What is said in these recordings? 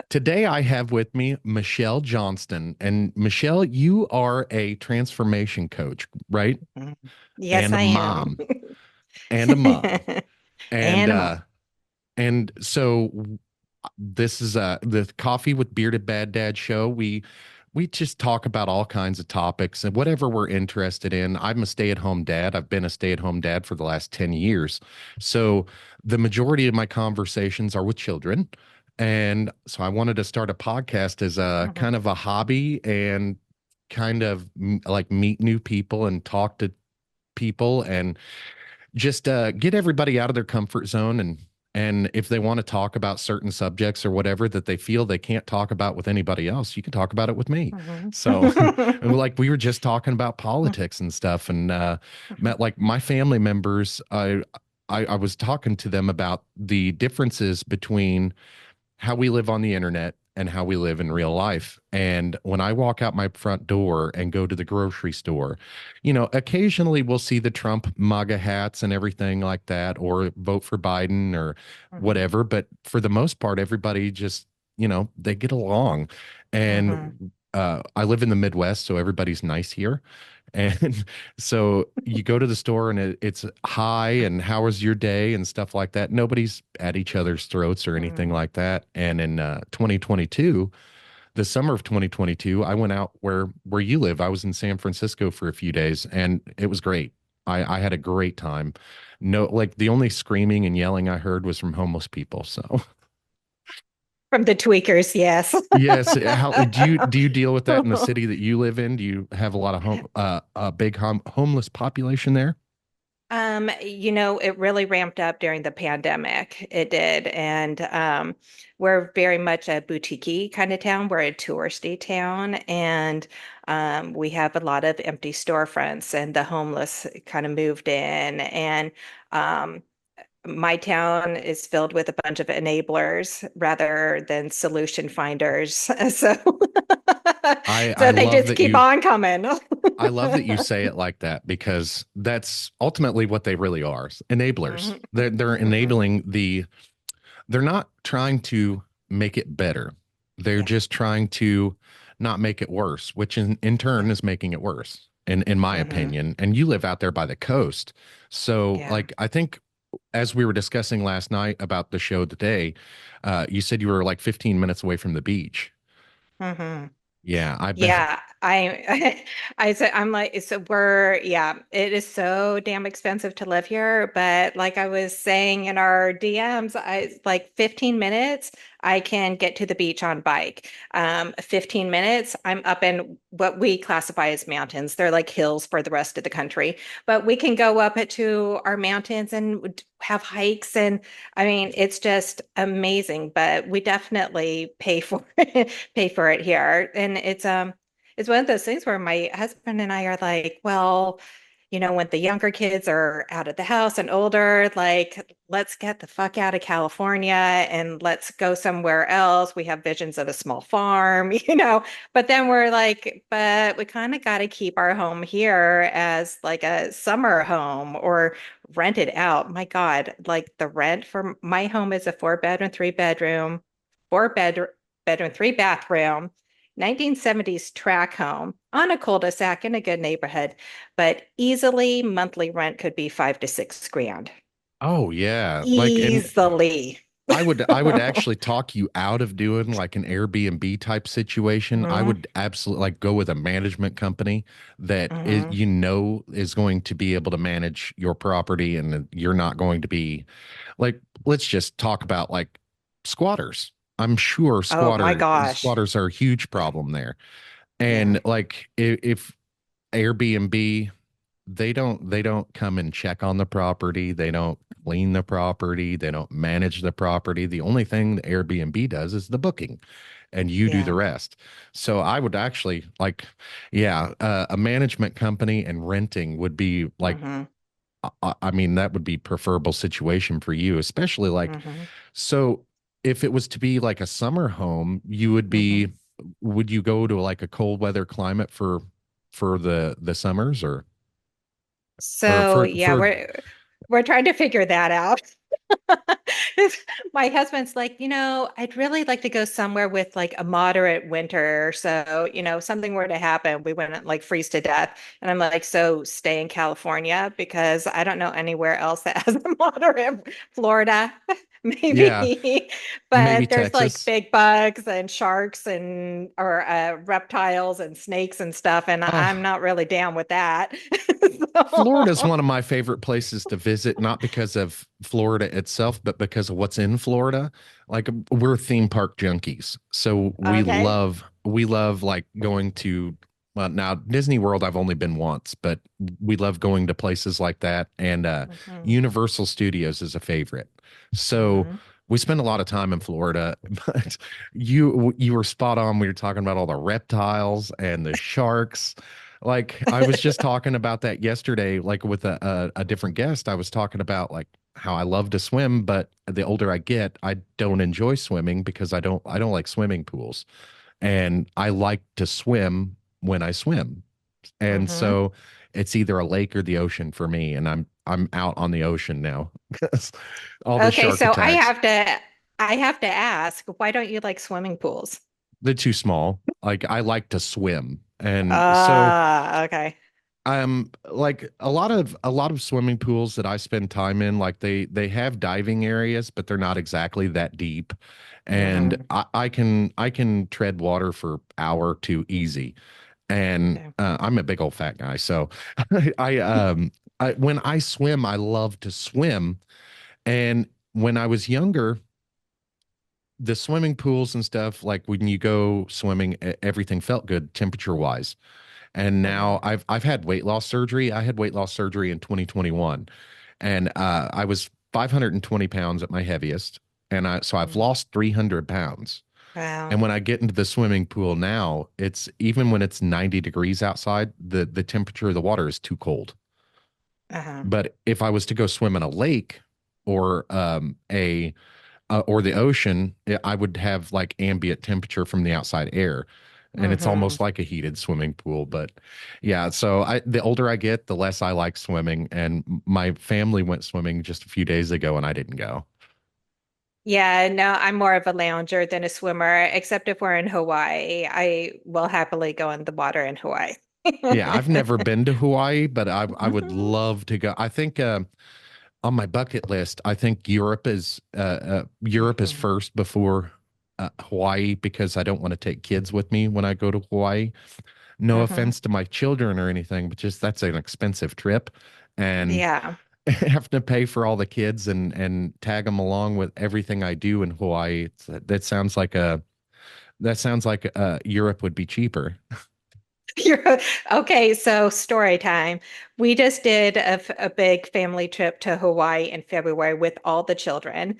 Today I have with me Michele Johnston. And Michelle, you are a transformation coach, right? Mhm. Yes, And a I am. mom. And a mom. And And a mom. uh and so this is the Coffee with Bearded Bad Dad show. We just talk about all kinds of topics and whatever we're interested in. I'm a stay-at-home dad. I've been a stay-at-home dad for the last 10 years. So the majority of my conversations are with children. And so I wanted to start a podcast as a Mhm. kind of a hobby and kind of like meet new people and talk to people and just get everybody out of their comfort zone and if they want to talk about certain subjects or whatever that they feel they can't talk about with anybody else, you can talk about it with me. Mhm. So, like we were just talking about politics and stuff, and met like my family members. I was talking to them about the differences between how we live on the internet and how we live in real life. And when I walk out my front door and go to the grocery store, occasionally we'll see the Trump MAGA hats and everything like that, or vote for Biden or Mhm. whatever. But for the most part, everybody just, they get along. Mhm. And I live in the Midwest, so everybody's nice here. And so you go to the store and it's hi and how was your day and stuff like that. Nobody's at each other's throats or anything Mhm. like that. And in 2022, the summer of 2022, I went out where you live. I was in San Francisco for a few days and it was great. I had a great time. No, like the only screaming and yelling I heard was from homeless people. So From the tweakers, yes. yes, how do you deal with that in the city that you live in? Do you have a lot of a big homeless population there? It really ramped up during the pandemic. It did. And we're very much a boutique kind of town. We're a touristy town. And we have a lot of empty storefronts, and the homeless kind of moved in. And um, my town is filled with a bunch of enablers rather than solution finders. So, I so they love just that keep you on coming. I love that you say it like that because that's ultimately what they really are. Enablers. Mhm. They're Mhm. enabling they're not trying to make it better. They're Yeah. just trying to not make it worse, which in turn Yeah. is making it worse, in my Hmm. opinion. And you live out there by the coast. So Yeah. like I think as we were discussing last night about the show today, you said you were like 15 minutes away from the beach. Hmm. Yeah, I bet. Yeah, I said I'm like so yeah, it is so damn expensive to live here, but like I was saying in our DMs, I like 15 minutes I can get to the beach on bike. 15 minutes I'm up in what we classify as mountains. They're like hills for the rest of the country, but we can go up to our mountains and have hikes, and I mean it's just amazing, but we definitely pay for it pay for it here. And it's one of those things where my husband and I are like, well, when the younger kids are out of the house and older, like, let's get the fuck out of California and let's go somewhere else. We have visions of a small farm, but then we're like, but we kind of got to keep our home here as like a summer home or rent it out. My God, like the rent for my home is a four-bedroom, three-bedroom, four bedroom, three-bathroom, 1970s track home on a cul-de-sac in a good neighborhood, but easily monthly rent could be 5 to 6 grand. Oh yeah. Like and Easily. I would actually talk you out of doing like an Airbnb type situation. I Hmm. would absolutely like go with a management company that is Hmm. is going to be able to manage your property and you're not going to be like let's just talk about like squatters. I'm sure Oh my gosh. squatters are a huge Yeah. problem there. Yeah. And like if Airbnb, they don't come and check on the property. They don't clean the property. They don't manage the property. The only thing the Airbnb does is the booking and you do the Yeah. rest. So I would actually like, yeah, a management company and renting would be like, Hmm. I mean, that would be preferable situation for you, especially like, Hmm. so if it was to be like a summer home, Hmm. would you go to like a cold weather climate for the summers or So yeah, we're trying to figure that out. My husband's like, I'd really like to go somewhere with like a moderate winter. So, something were to happen, we wouldn't like freeze to death. And I'm like, so stay in California because I don't know anywhere else that has a moderate Florida, Yeah, maybe. maybe But there's like Texas. big bugs and sharks and or reptiles and snakes and stuff. And I'm Oh, not really down with that. Florida is So, one of my favorite places to visit, not because of Florida itself, but because of what's in Florida. Like we're theme park junkies. So okay. we love like going to well, now Disney World I've only been once, but we love going to places like that. And Hmm. Universal Studios is a favorite. So Hmm. we spend a lot of time in Florida, but you were spot on. We were talking about all the reptiles and the sharks. Like I was just talking about that yesterday, like with a different guest. I was talking about like how I love to swim, but the older I get, I don't enjoy swimming because I don't like swimming pools. And I like to swim when I swim. And Hmm. so it's either a lake or the ocean for me. And I'm out on the ocean now because all the Okay, shark so attacks. I have to ask, why don't you like swimming pools? They're too small. Like I like to swim. And so Ah, okay. like a lot of swimming pools that I spend time in, like they have diving areas, but they're not exactly that deep. And Hmm. I can tread water for hour or two easy. And Okay. I'm a big old fat guy, so I when I swim, I love to swim. And when I was younger, the swimming pools and stuff, like when you go swimming, everything felt good temperature wise. And now Hmm. I've had weight loss surgery. I had weight loss surgery in 2021, and I was 520 pounds at my heaviest, and I've lost 300 pounds. Wow. And when I get into the swimming pool now, it's even when it's 90 degrees outside, the temperature of the water is too cold. Uh-huh. But if I was to go swim in a lake or a or the ocean, I would have like ambient temperature from the outside air. And it's Hmm. almost like a heated swimming pool. But yeah, so the older I get, the less I like swimming. And my family went swimming just a few days ago and I didn't go. Yeah, no, I'm more of a lounger than a swimmer, except if we're in Hawaii. I will happily go in the water in Hawaii. Yeah, I've never been to Hawaii, but I would Mhm. love to go. I think on my bucket list, I think Europe is Mhm. first before Hawaii because I don't want to take kids with me when I go to Hawaii. No Mhm. offense to my children or anything, but just that's an expensive trip, and Yeah. have to pay for all the kids and tag them along with everything I do in Hawaii. That sounds like Europe would be cheaper. You're okay. So story time. We just did a big family trip to Hawaii in February with all the children.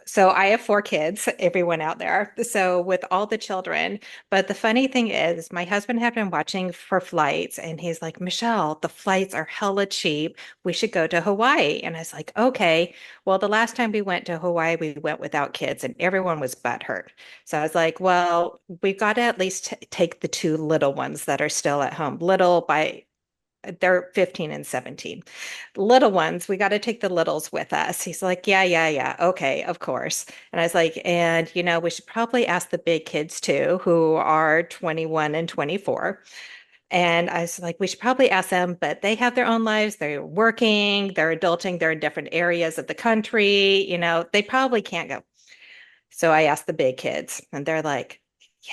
So I have four kids, everyone out there. So with all the children. But the funny thing is, my husband had been watching for flights and he's like, Michelle, the flights are hella cheap. We should go to Hawaii. And I was like, okay. Well, the last time we went to Hawaii, we went without kids and everyone was butthurt. So I was like, well, we've got to at least take the two little ones that are still at home. Little by they're 15 and 17. Little ones, we got to take the littles with us. He's like, yeah, yeah, yeah. Okay, of course. And I was like, and we should probably ask the big kids too, who are 21 and 24. And I was like, we should probably ask them, but they have their own lives. They're working, they're adulting, they're in different areas of the country. They probably can't go. So I asked the big kids, and they're like,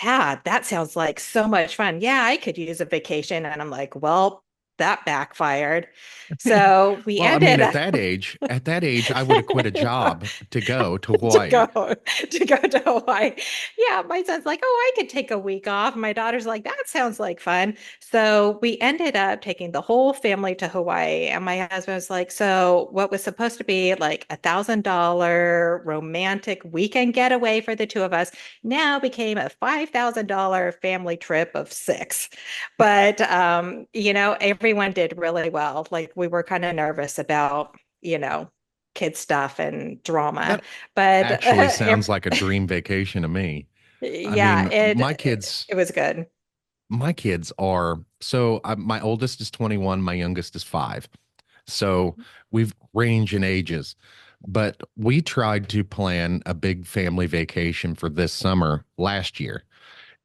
yeah, that sounds like so much fun. Yeah, I could use a vacation. And I'm like, well, that backfired. So we Well, I mean, ended up at that age, I would have quit a job to go to to Hawaii. go to Hawaii. Yeah, my son's like, "Oh, I could take a week off." My daughter's like, "That sounds like fun." So we ended up taking the whole family to Hawaii, and my husband was like, "So what was supposed to be like $1,000 romantic weekend getaway for the two of us now became a $5,000 family trip of six." But everyone did really well. Like we were kind of nervous about, you know kid stuff and drama. That But actually sounds like a dream vacation to me. I yeah, mean, it was good. my kids are so my oldest is 21, my youngest is 5. So we've range in ages. But we tried to plan a big family vacation for this summer last year.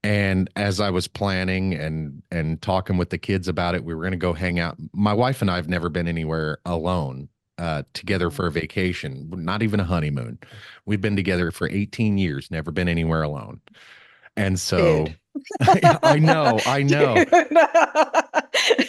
And as I was planning and talking with the kids about it, we were going to go hang out. My wife and I have never been anywhere alone together Mhm. for a vacation, not even a honeymoon. We've been together for 18 years, never been anywhere alone. And Dude. so I know, I know. Dude.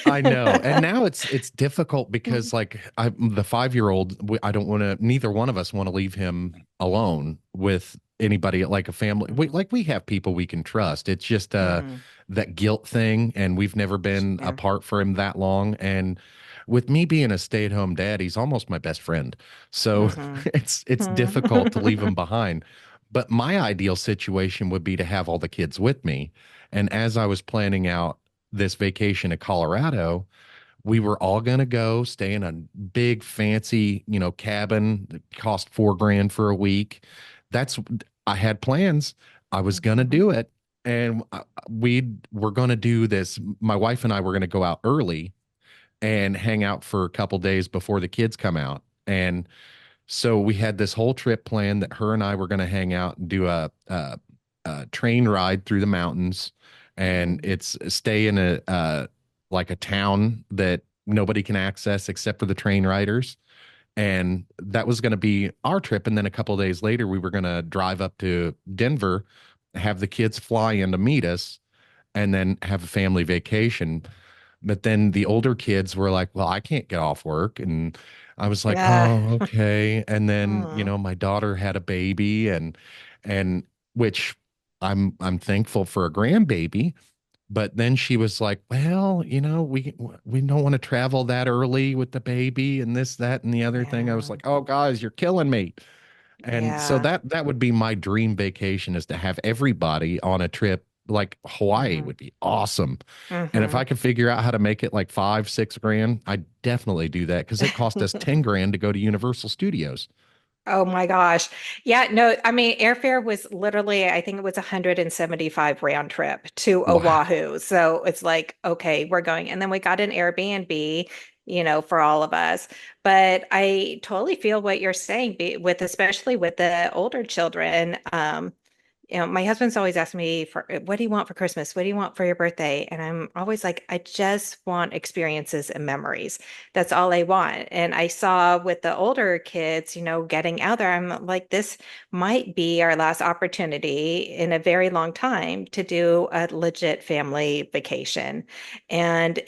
I know. And now it's difficult because like the 5-year old, I don't want to, neither one of us want to leave him alone with anybody like a family. Mhm. We have people we can trust. It's just Mhm. that guilt thing, and we've never been Yeah. apart for him that long. And with me being a stay-at-home dad, he's almost my best friend. So Mhm. it's difficult to leave him behind. But my ideal situation would be to have all the kids with me. And as I was planning out this vacation to Colorado, we were all going to go stay in a big fancy, cabin that cost 4 grand for a week. That's, I had plans. I was going to Mhm. do it. And we were going to do this. My wife and I were going to go out early and hang out for a couple days before the kids come out. And so we had this whole trip planned that her and I were going to hang out and do a train ride through the mountains, and Mhm. it's stay in a like a town that nobody can access except for the train riders. And that was going to be our trip. And then a couple of days later, we were going to drive up to Denver, have the kids fly in to meet us, and then have a family vacation. But then the older kids were like, well, I can't get off work. And I was like, Yeah. oh, okay. And then, Mhm. my daughter had a baby and which I'm thankful for a grandbaby. But then she was like, well, we don't want to travel that early with the baby and this, that, and the other thing. I was Yeah. like, oh, guys, you're killing me. And so Yeah. that would be my dream vacation, is to have everybody on a trip. Like Hawaii Mhm. would be awesome. And if I Mhm. could figure out how to make it like 5, 6 grand, I'd definitely do that because it cost us 10 grand to go to Universal Studios. Oh my gosh. Yeah, no, I mean, airfare was literally, I think it was 175 round trip to Wow. Oahu. So it's like, okay, we're going. And then we got an Airbnb, for all of us. But I totally feel what you're saying, with especially with the older children. My husband's always asking me for what do you want for Christmas? What do you want for your birthday? And I'm always like, I just want experiences and memories. That's all I want. And I saw with the older kids, getting out there, I'm like, this might be our last opportunity in a very long time to do a legit family vacation. And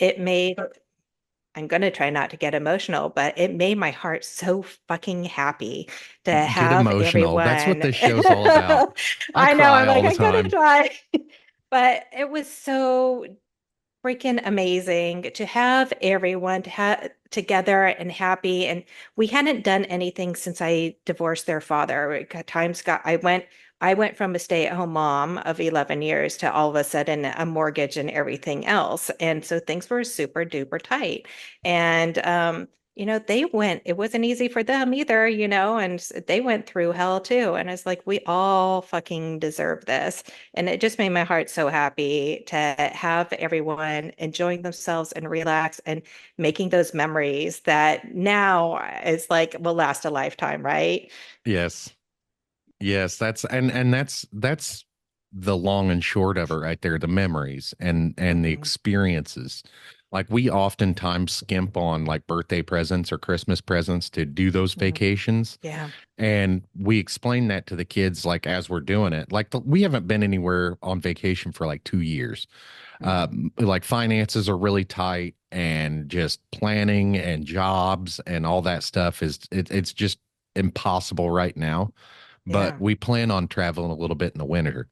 I'm going to try not to get emotional, but it made my heart so fucking happy to Get have emotional. That's what everyone. this show's all about. I I know, I'm cry all like, the I'm going to time. try. But it was so freaking amazing to have everyone together and happy. And we hadn't done anything since I divorced their father. I went from a stay-at-home mom of 11 years to all of a sudden a mortgage and everything else. And so things were super duper tight. And it wasn't easy for them either, and they went through hell too. And it's like, we all fucking deserve this. And it just made my heart so happy to have everyone enjoying themselves and relax and making those memories that now is like will last a lifetime, right? Yes. Yes, that's the long and short of it right there, the memories and the Hmm. experiences. Like we oftentimes skimp on like birthday presents or Christmas presents to do those Hmm. vacations. Yeah. And we explain that to the kids like as we're doing it. Like we haven't been anywhere on vacation for like 2 years. Hmm. Like finances are really tight, and just planning and jobs and all that stuff it's just impossible right now. But Yeah. we plan on traveling a little bit in the winter.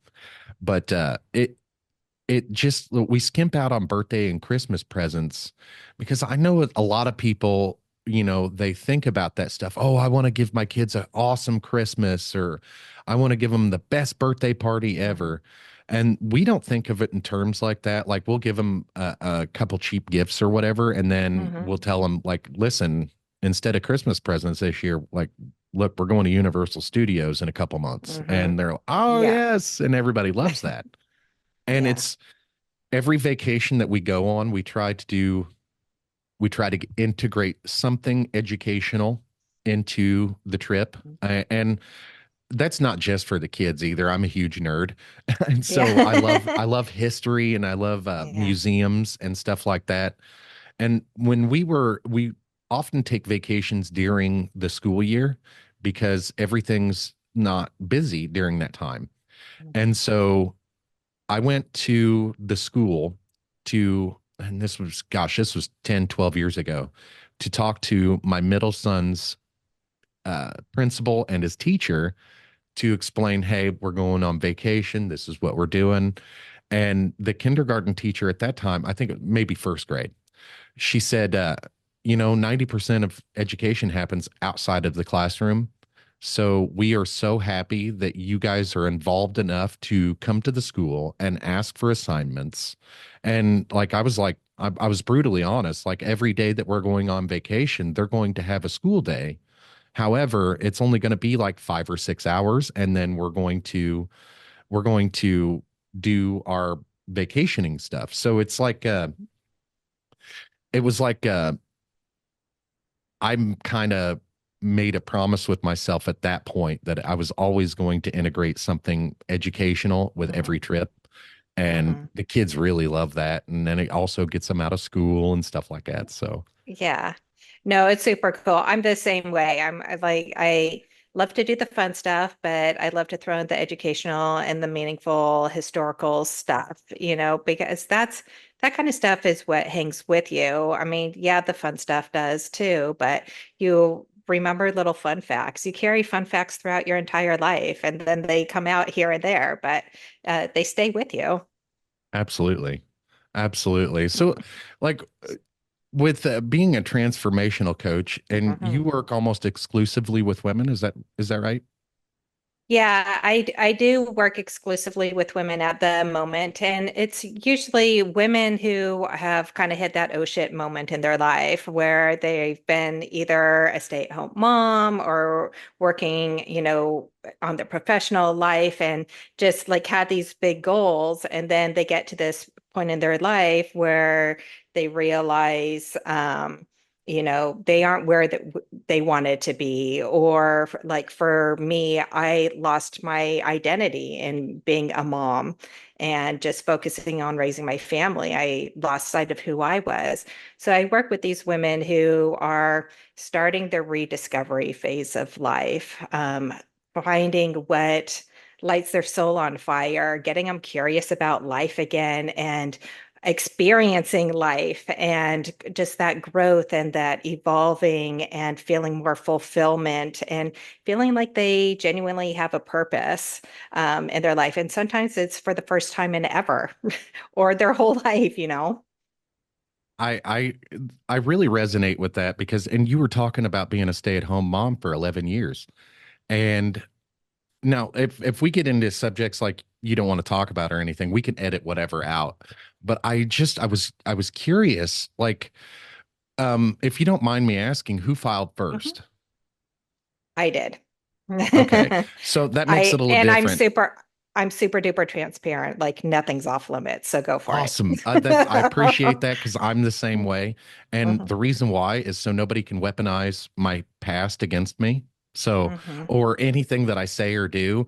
But it just we skimp out on birthday and Christmas presents because I know a lot of people, they think about that stuff. Oh, I want to give my kids an awesome Christmas, or I want to give them the best birthday party Hmm. ever. And we don't think of it in terms like that. Like we'll give them a couple cheap gifts or whatever, and then Hmm. we'll tell them like, listen, instead of Christmas presents this year, like, look, we're going to Universal Studios in a couple months. Hmm. And they're like, oh Yeah. yes, and everybody loves that. And Yeah. it's every vacation that we go on, we try to integrate something educational into the trip. And that's not just for the kids either. I'm a huge nerd. And so I Yeah. love history and I love Yeah. museums and stuff like that. And when we often take vacations during the school year because everything's not busy during that time. And so I went to the school and this was, gosh, this was 10, 12 years ago, to talk to my middle son's principal and his teacher to explain, hey, we're going on vacation. This is what we're doing. And the kindergarten teacher at that time, I think maybe first grade, she said, 90% of education happens outside of the classroom. So we are so happy that you guys are involved enough to come to the school and ask for assignments. And I was brutally honest. Like every day that we're going on vacation, they're going to have a school day. However, it's only going to be like 5 or 6 hours, and then we're going to do our vacationing stuff. So it's like it was like I'm kind of made a promise with myself at that point that I was always going to integrate something educational with every Mhm. trip. And Mhm. the kids really love that. And then it also gets them out of school and stuff like that. So Yeah. No, it's super cool. I'm the same way. I love to do the fun stuff, but I love to throw in the educational and the meaningful historical stuff, because that kind of stuff is what hangs with you. I mean, yeah, the fun stuff does too, but you remember little fun facts. You carry fun facts throughout your entire life, and then they come out here and there, but they stay with you. absolutely. Absolutely. So, like, with being a transformational coach, and you Mhm. work almost exclusively with women, is that right? Yeah, I do work exclusively with women at the moment, and it's usually women who have kind of hit that oh shit moment in their life where they've been either a stay-at-home mom or working, on their professional life and just like had these big goals, and then they get to this point in their life where they realize they aren't where they wanted to be. Or like for me, I lost my identity in being a mom and just focusing on raising my family. I lost sight of who I was. So I work with these women who are starting their rediscovery phase of life, finding what lights their soul on fire, getting them curious about life again, and experiencing life and just that growth and that evolving and feeling more fulfillment and feeling like they genuinely have a purpose in their life. And sometimes it's for the first time in ever or their whole life. I I I really resonate with that because and you were talking about being a stay-at-home mom for 11 years. And now if we get into subjects like you don't want to talk about or anything, we can edit whatever out. But I was curious, like if you don't mind me asking, who filed Mhm. first? I did. Okay. So that makes it a little And different. I'm super duper transparent. Like nothing's off limits. So go for it. Awesome. I appreciate that because I'm the same way. And Mhm. the reason why is so nobody can weaponize my past against me. So, Mhm. or anything that I say or do,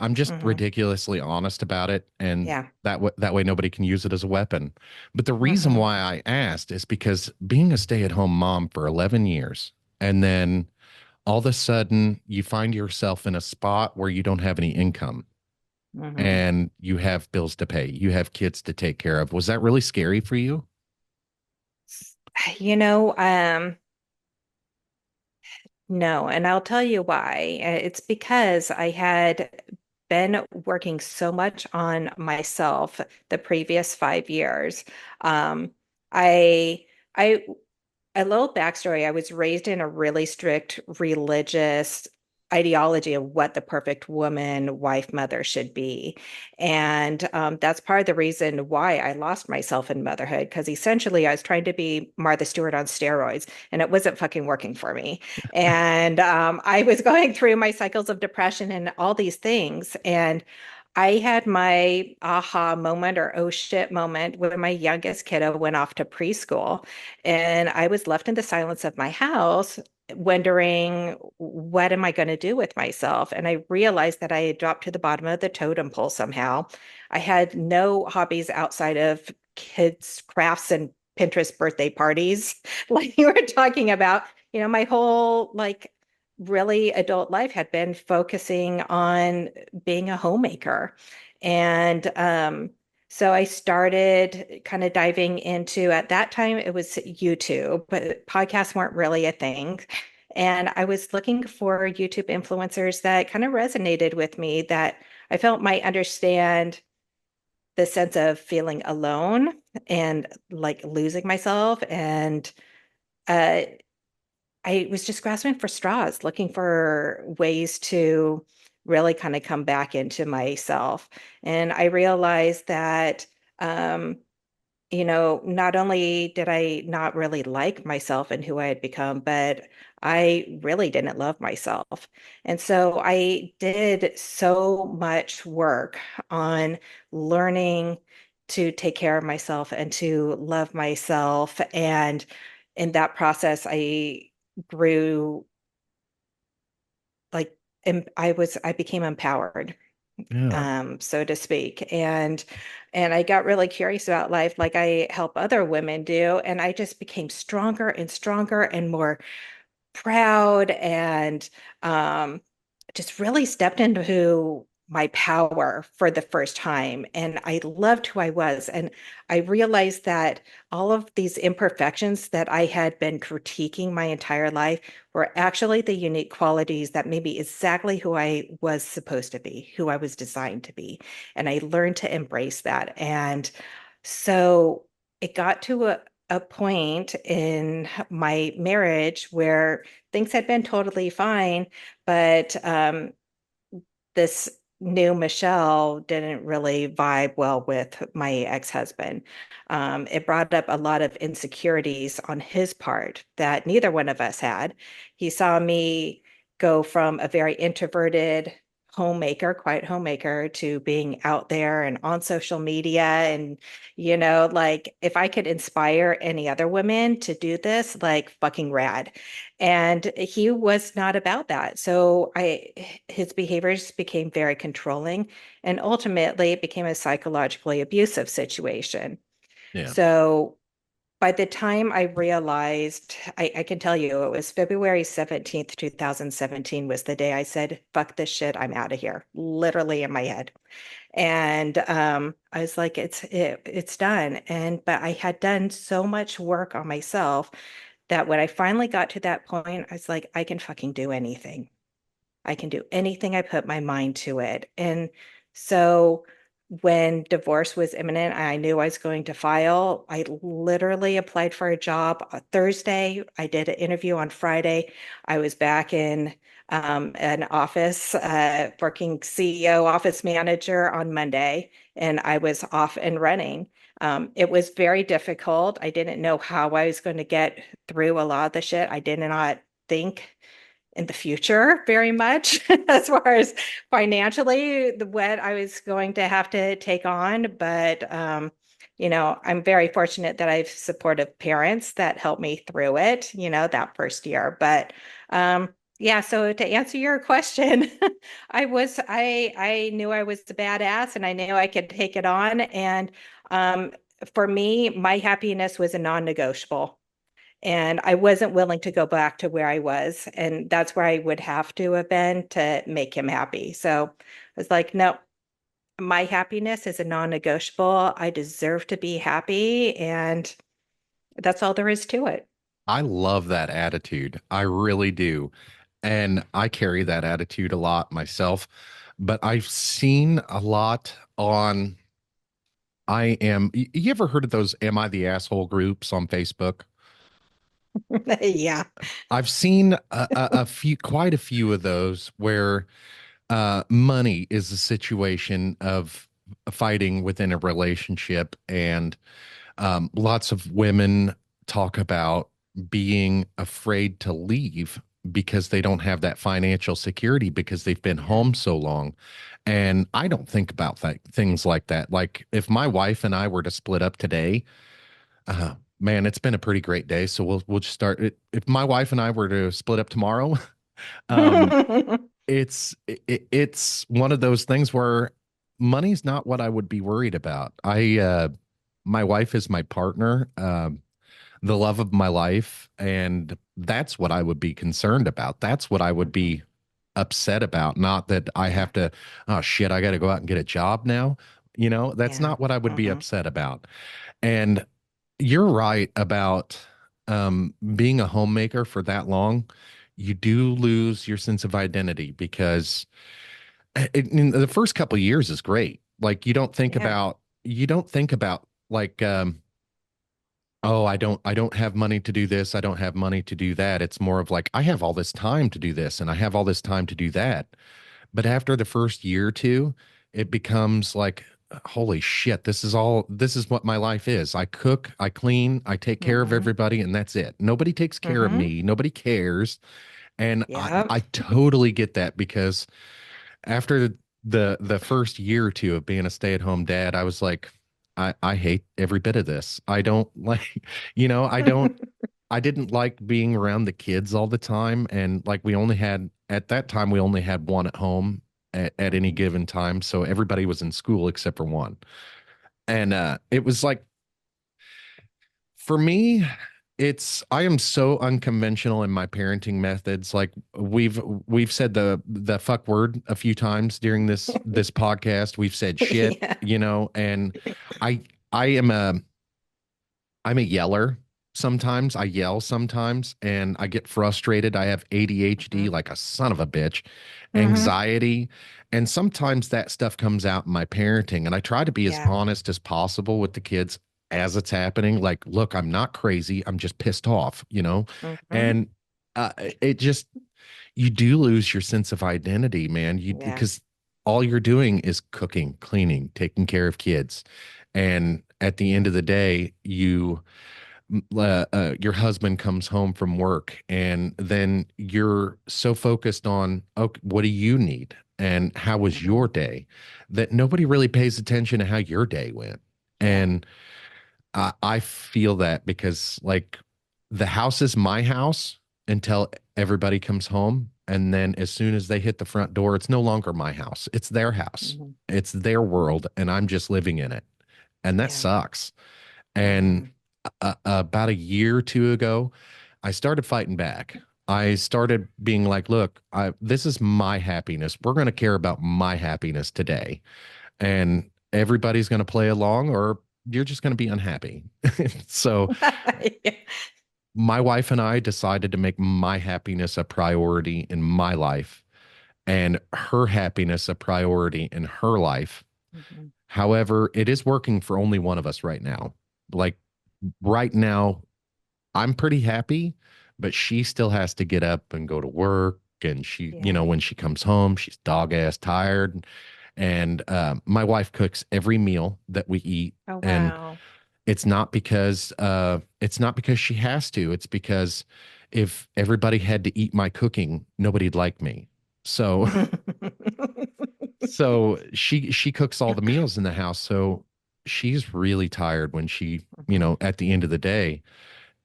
I'm just Mhm. ridiculously honest about it. And Yeah. that way nobody can use it as a weapon. But the reason Mhm. why I asked is because being a stay-at-home mom for 11 years, and then all of a sudden you find yourself in a spot where you don't have any income Mhm. and you have bills to pay, you have kids to take care of. Was that really scary for you? You know, no, and I'll tell you why. It's because I had been working so much on myself the previous 5 years. Um, I, I A little backstory. I was raised in a really strict religious ideology of what the perfect woman, wife, mother should be. And that's part of the reason why I lost myself in motherhood, because essentially I was trying to be Martha Stewart on steroids, and it wasn't fucking working for me. And I was going through my cycles of depression and all these things. And I had my aha moment or oh shit moment when my youngest kiddo went off to preschool. And I was left in the silence of my house wondering, what am I going to do with myself? And I realized that I had dropped to the bottom of the totem pole somehow. I had no hobbies outside of kids' crafts and Pinterest birthday parties, like you were talking about. My whole like really adult life had been focusing on being a homemaker. And so I started kind of diving into, at that time, it was YouTube, but podcasts weren't really a thing. And I was looking for YouTube influencers that kind of resonated with me, that I felt might understand the sense of feeling alone and like losing myself. And uh, I was just grasping for straws, looking for ways to really kind of come back into myself. And I realized that um, not only did I not really like myself and who I had become, but I really didn't love myself. And so I did so much work on learning to take care of myself and to love myself. And in that process, I grew like, I became empowered, Yeah. so to speak. And I got really curious about life, like I help other women do. And I just became stronger and stronger and more proud, and um, just really stepped into my power for the first time. And I loved who I was. And I realized that all of these imperfections that I had been critiquing my entire life were actually the unique qualities that made me exactly who I was supposed to be, who I was designed to be. And I learned to embrace that. And so it got to a point in my marriage where things had been totally fine, but this new Michelle didn't really vibe well with my ex-husband. It brought up a lot of insecurities on his part that neither one of us had. He saw me go from a very introverted homemaker, quiet homemaker, to being out there and on social media. And, like if I could inspire any other women to do this, like fucking rad. And he was not about that. So his behaviors became very controlling, and ultimately it became a psychologically abusive situation. Yeah. So by the time I realized, I can tell you, it was February 17th, 2017 was the day I said, fuck this shit, I'm out of here, literally in my head. And I was like, it's done. But I had done so much work on myself that when I finally got to that point, I was like, I can fucking do anything. I can do anything I put my mind to it. And so when divorce was imminent, I knew I was going to file. I literally applied for a job on Thursday. I did an interview on Friday. I was back in an office, working CEO, office manager on Monday, and I was off and running. It was very difficult. I didn't know how I was going to get through a lot of the shit. I did not think in the future very much as far as financially what I was going to have to take on. But I'm very fortunate that I have supportive parents that helped me through it, that first year. But yeah, so to answer your question, I knew I was a badass and I knew I could take it on. And um, for me, my happiness was a non-negotiable. And I wasn't willing to go back to where I was. And that's where I would have to have been to make him happy. So I was like, no, my happiness is a non-negotiable. I deserve to be happy. And that's all there is to it. I love that attitude. I really do. And I carry that attitude a lot myself. But I've seen a lot on you ever heard of those Am I the Asshole groups on Facebook? Yeah. I've seen a few, quite a few of those where money is a situation of fighting within a relationship, and lots of women talk about being afraid to leave because they don't have that financial security because they've been Yeah. home so long. And I don't think about things like that. Like if my wife and I were to split up today, uh, Man, it's been a pretty great day. So we'll just start it. If my wife and I were to split up tomorrow, um, it's one of those things where money's not what I would be worried about. My wife is my partner, the love of my life, and that's what I would be concerned about. That's what I would Mhm. be upset about. Not that I Yeah. have to, oh shit, I got to go out and get a job now. That's Yeah. not what I would be Hmm. upset about. And you're right about being a homemaker for that long. You do lose your sense of identity because in the first couple of years is great. Like Yeah. you don't think about like oh, I don't have money to do this, I don't have money to do that. It's more of like I have all this time to do this and I have all this time to do that. But after the first year or two, it becomes like, holy shit, this is what my life is. I cook, I clean, I take care of Hmm. everybody, and that's it. Nobody takes care of Hmm. me, nobody cares. And Yep. I totally get that because after the first year or two of being a stay-at-home dad, I was like, I hate every bit of this. I don't like, I didn't like being around the kids all the time. And like we only had at that time we only had one at home at any Mhm. given time. So everybody was in school except for one. And it was like for me, I am so unconventional in my parenting methods. Like we've said the fuck word a few times during this podcast. We've said shit, Yeah. and I I am I'm a yeller sometimes. I yell sometimes and I get frustrated. I have ADHD Hmm. like a son of a bitch, Hmm. anxiety, and sometimes that stuff comes out in my parenting. And I try to be as Yeah. honest as possible with the kids as it's happening. Like, look, I'm not crazy. I'm just pissed off, Hmm. And it just, you do lose your sense of identity, man. Yeah. Because all you're doing is cooking, cleaning, taking care of kids. And at the end of the day, your husband comes home from work and then you're so focused on, okay, what do you need and how was Hmm. your day, that nobody really pays attention to how your day went. Yeah. And I feel that because like the house is my house until everybody comes home, and then as soon as they hit the front door, it's no longer my house, it's their house, Hmm. it's their Hmm. world, and I'm just living in it, and that Yeah. sucks. And Hmm. about a year or two ago, I started fighting back. I started being like, look, this is my happiness. We're going to care about my happiness today. And everybody's going to play along, or you're just going to be unhappy. So Yeah. my wife and I decided to make my happiness a priority in my life and her happiness a priority in her life. Mhm. However, it is working for only one of us right now. Like right now, I'm pretty happy, but she still has to get up and go to work. And Yeah. when she comes home, she's dog ass tired. And my wife cooks every meal that we eat. Oh, And wow. it's not because she has to. It's because if everybody had to eat my cooking, nobody'd like me. So so she cooks all the meals in the house. So she's really tired when Mhm. at the end of the day.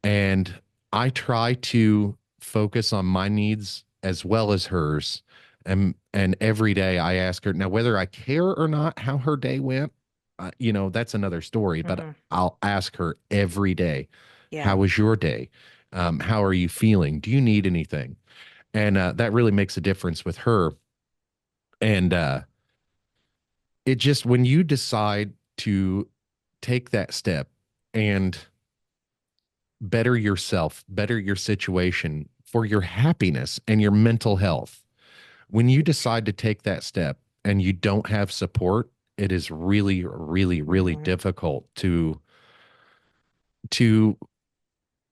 And I try to focus on my needs as well as hers. And every day I ask her now whether I care or not how her day went. That's another story. But Mhm. I'll ask her every day, Yeah. "How was your day? How are you feeling? Do you need anything?" And that really makes a difference with her. And it just when you decide to take that step and better yourself, better your situation for your happiness and your mental health. When you decide to take that step and you don't have support, it is really, really, really Mhm. difficult to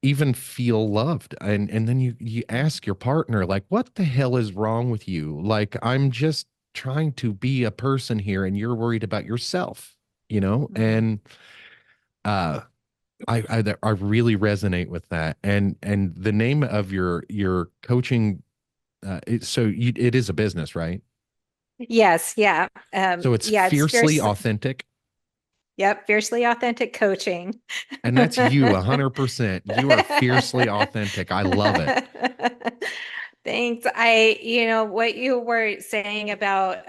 even feel loved. And then you ask your partner, like, what the hell is wrong with you? Like, I'm just trying to be a person here and you're worried about yourself, you know? Mhm. And uh I really resonate with that. And the name of your coaching, it is a business, right? Yes, yeah. So it's Yeah, it's fiercely authentic. Yep, fiercely authentic coaching. And that's you 100%. You are fiercely authentic. I love it. Thanks. What you were saying about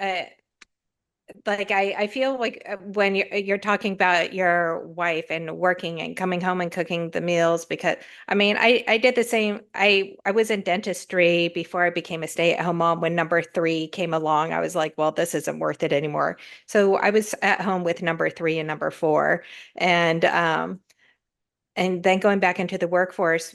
like I feel like when you're talking about your wife and working and coming home and cooking the meals because I mean I did the same. I was in dentistry before I became a stay-at-home mom. When number three came along, I was like, well, this isn't worth it anymore. So I was at home with number three and number four, and and then going back into the workforce,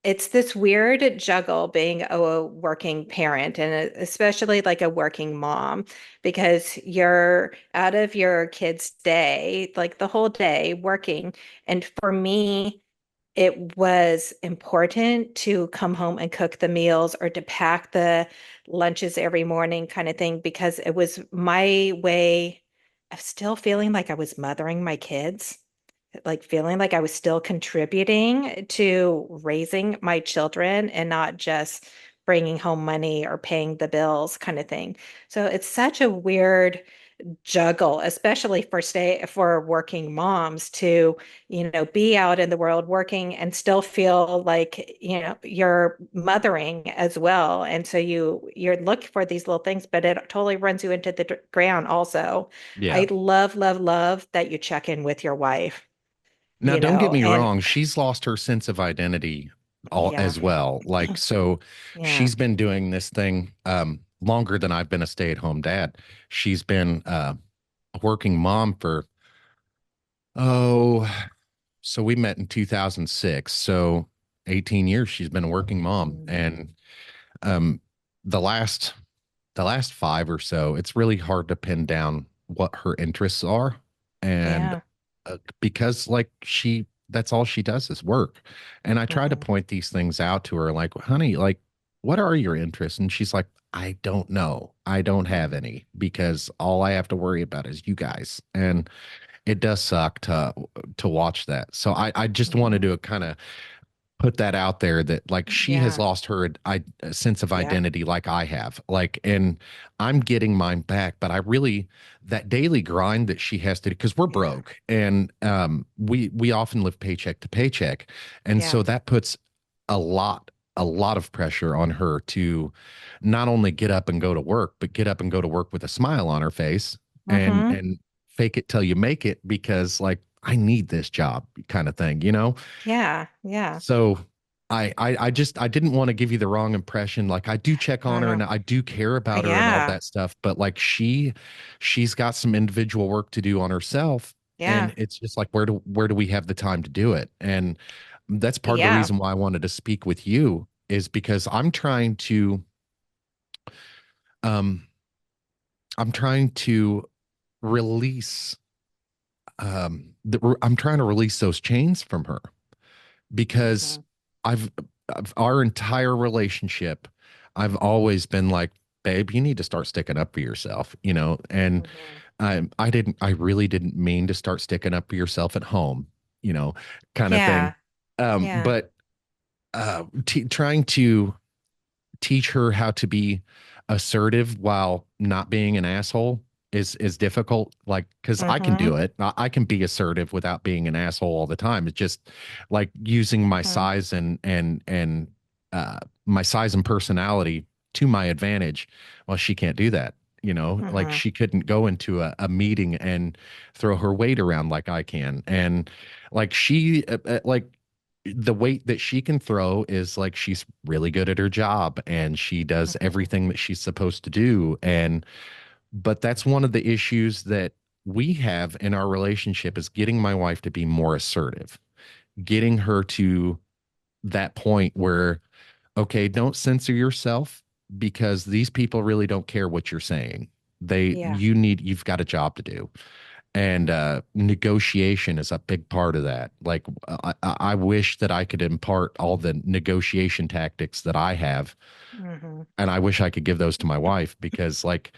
it's this weird juggle being a working parent and especially like a working mom because you're out of your kid's day, like the whole day working. And for me, it was important to come home and cook the meals or to pack the lunches every morning kind of thing because it was my way of still feeling like I was mothering my kids, like feeling like I was still contributing to raising my children and not just bringing home money or paying the bills kind of thing. So it's such a weird juggle, especially for working moms to, be out in the world working and still feel like, you're mothering as well. And so you're looking for these little things, but it totally runs you into the ground also. Yeah. I love, love, love that you check in with your wife, Now, don't get me and wrong. She's lost her sense of identity all yeah, as well. Like, so yeah, she's been doing this thing longer than I've been a stay-at-home dad. She's been a working mom for, oh, so we met in 2006. So 18 years she's been a working mom. mm, And um, the last the last five or so, it's really hard to pin down what her interests are. And yeah, because like that's all she does is work. And I try to hmm, point these things out to her, like, honey, like, what are your interests? And she's like, I don't know. I don't have any because all I have to worry about is you guys. And it does suck to watch that. So I just wanted hmm, to kind of put that out there that like she has yeah, lost her sense of yeah, identity like I have. Like, and I'm getting mine back, but I really that daily grind that she has to do because we're yeah, broke and we often live paycheck to paycheck. And yeah, so that puts a lot a lot of pressure on her to not only get up and go to work, but get up and go to work with a smile on her face hmm, and fake it till you make it because like I need this job kind of thing, you know? yeah, yeah. So I didn't want to give you the wrong impression. Like I do check No, on her and no, I do care about her and all yeah, that stuff, but like she's got some individual work to do on herself. And yeah, it's just like where do we have the time to do it? And that's part of the yeah, reason why I wanted to speak with you is because um I'm trying to release I'm trying to release those chains from her because hmm, I've, our entire relationship, I've always been like, babe, you need to start sticking up for yourself, you know? And hmm, I really didn't mean to start sticking up for yourself at home, you know, kind of thing. yeah, yeah, But trying to teach her how to be assertive while not being an asshole is difficult. Like, because I can do hmm, it. I can be assertive without being an asshole all the time. It's just like using my hmm, size and my size and personality to my advantage. Well, she can't do that. You know, like hmm, she couldn't go into a meeting and throw her weight around like I can. And like like the weight that she can throw is like she's really good at her job and she does hmm, everything that she's supposed to do. And but that's one of the issues that we have in our relationship is getting my wife to be more assertive, getting her to that point where, okay, don't censor yourself because these people really don't care what you're saying. yeah, You've got a job to do. And negotiation is a big part of that. Like, I wish that I could impart all the negotiation tactics that I have, hmm, and I wish I could give those to my wife because, like,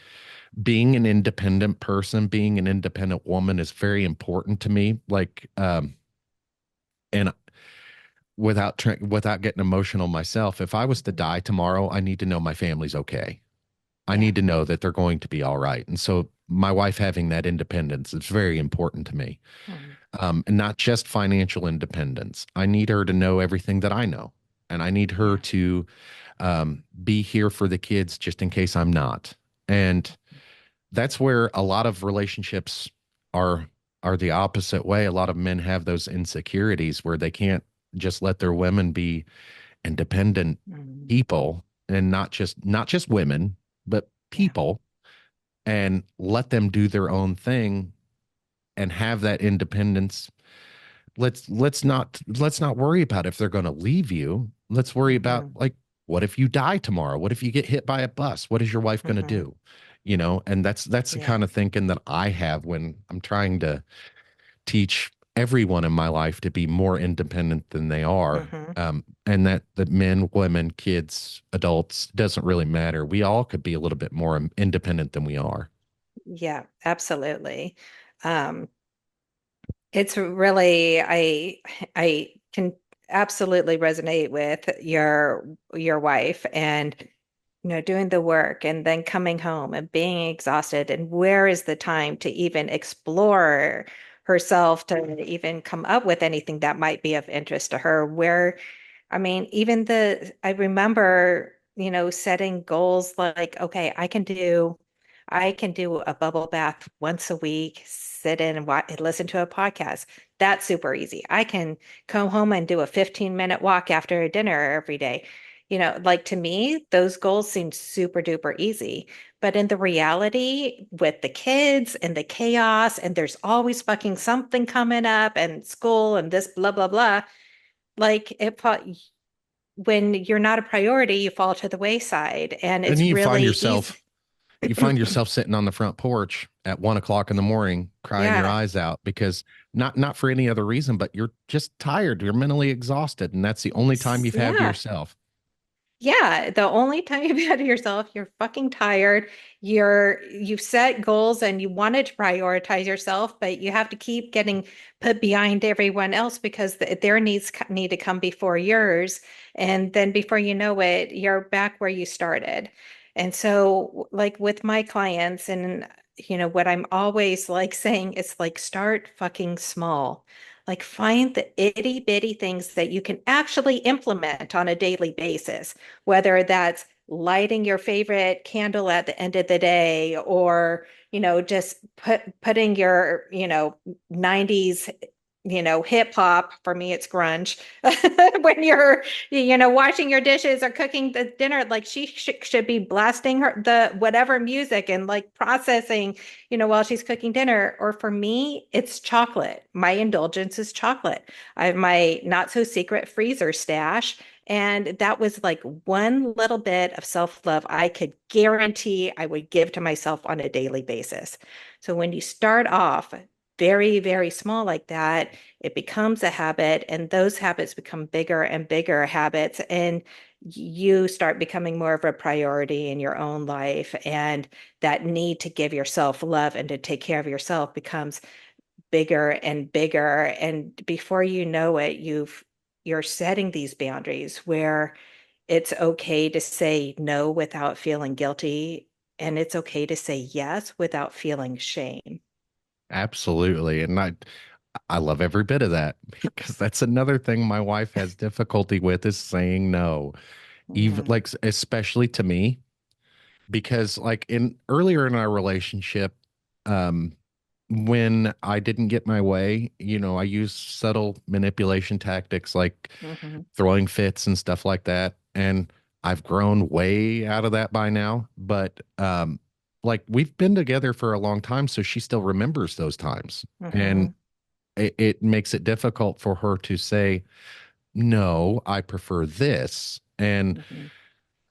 being an independent person, being an independent woman is very important to me. Like, and without getting emotional myself, if I was to hmm, die tomorrow, I need to know my family's okay. I yeah, need to know that they're going to be all right. And so my wife having that independence. It's very important to me. Mhm. And not just financial independence. I need her to know everything that I know, and I need her Yeah. to be here for the kids just in case I'm not. And that's where a lot of relationships are are the opposite way. A lot of men have those insecurities where they can't just let their women be independent Mhm. people, and not just women, but Yeah. people, and let them do their own thing and have that independence. Let's not worry about if they're going to leave you. Let's worry about, Mhm. like, what if you die tomorrow? What if you get hit by a bus? What is your wife going to Mhm. do? And that's the Yeah. kind of thinking that I have when I'm trying to teach everyone in my life to be more independent than they are. Mhm. And that men, women, kids, adults, doesn't really matter. We all could be a little bit more independent than we are. Yeah, absolutely. Um, it's really I can absolutely resonate with your wife and doing the work and then coming home and being exhausted and where is the time to even explore herself to even come up with anything that might be of interest to her where I mean, I remember, setting goals like, okay, I can do a bubble bath once a week, sit in and watch, listen to a podcast. That's super easy. I can come home and do a 15-minute walk after dinner every day. Like to me, those goals seem super duper easy. But in the reality, with the kids and the chaos, and there's always fucking something coming up and school and this blah, blah, blah, like when you're not a priority, you fall to the wayside. And And it's you find really easy. yourself you find yourself sitting on the front porch at 1 o'clock in the morning, crying your Yeah. eyes out because not for any other reason, but you're just tired. You're mentally exhausted, and that's the only time you've had to Yeah. yourself. Yeah, the only time you've had to yourself, you're fucking tired. You've set goals and you wanted to prioritize yourself, but you have to keep getting put behind everyone else because their needs need to come before yours. And then before you know it, you're back where you started. And so, like with my clients, and what I'm always like saying is like start fucking small. Like find the itty bitty things that you can actually implement on a daily basis, whether that's lighting your favorite candle at the end of the day or just putting your 90s hip hop. For me it's grunge. When you're washing your dishes or cooking the dinner, like she should be blasting the whatever music and like processing while she's cooking dinner. Or for me it's chocolate. My indulgence is chocolate. I have my not so secret freezer stash, and that was like one little bit of self-love I could guarantee I would give to myself on a daily basis. So when you start off very, very small like that, it becomes a habit, and those habits become bigger and bigger habits, and you start becoming more of a priority in your own life. And that need to give yourself love and to take care of yourself becomes bigger and bigger. And before you know it, you're setting these boundaries where it's okay to say no without feeling guilty, and it's okay to say yes without feeling shame. Absolutely. And I love every bit of that because that's another thing my wife has difficulty with is saying no. Even Yeah. like especially to me, because like in earlier in our relationship, um, when I didn't get my way, I used subtle manipulation tactics like Hmm. throwing fits and stuff like that. And I've grown way out of that by now. But like we've been together for a long time, so she still remembers those times. And Hmm. it makes it difficult for her to say, no, I prefer this. And Hmm.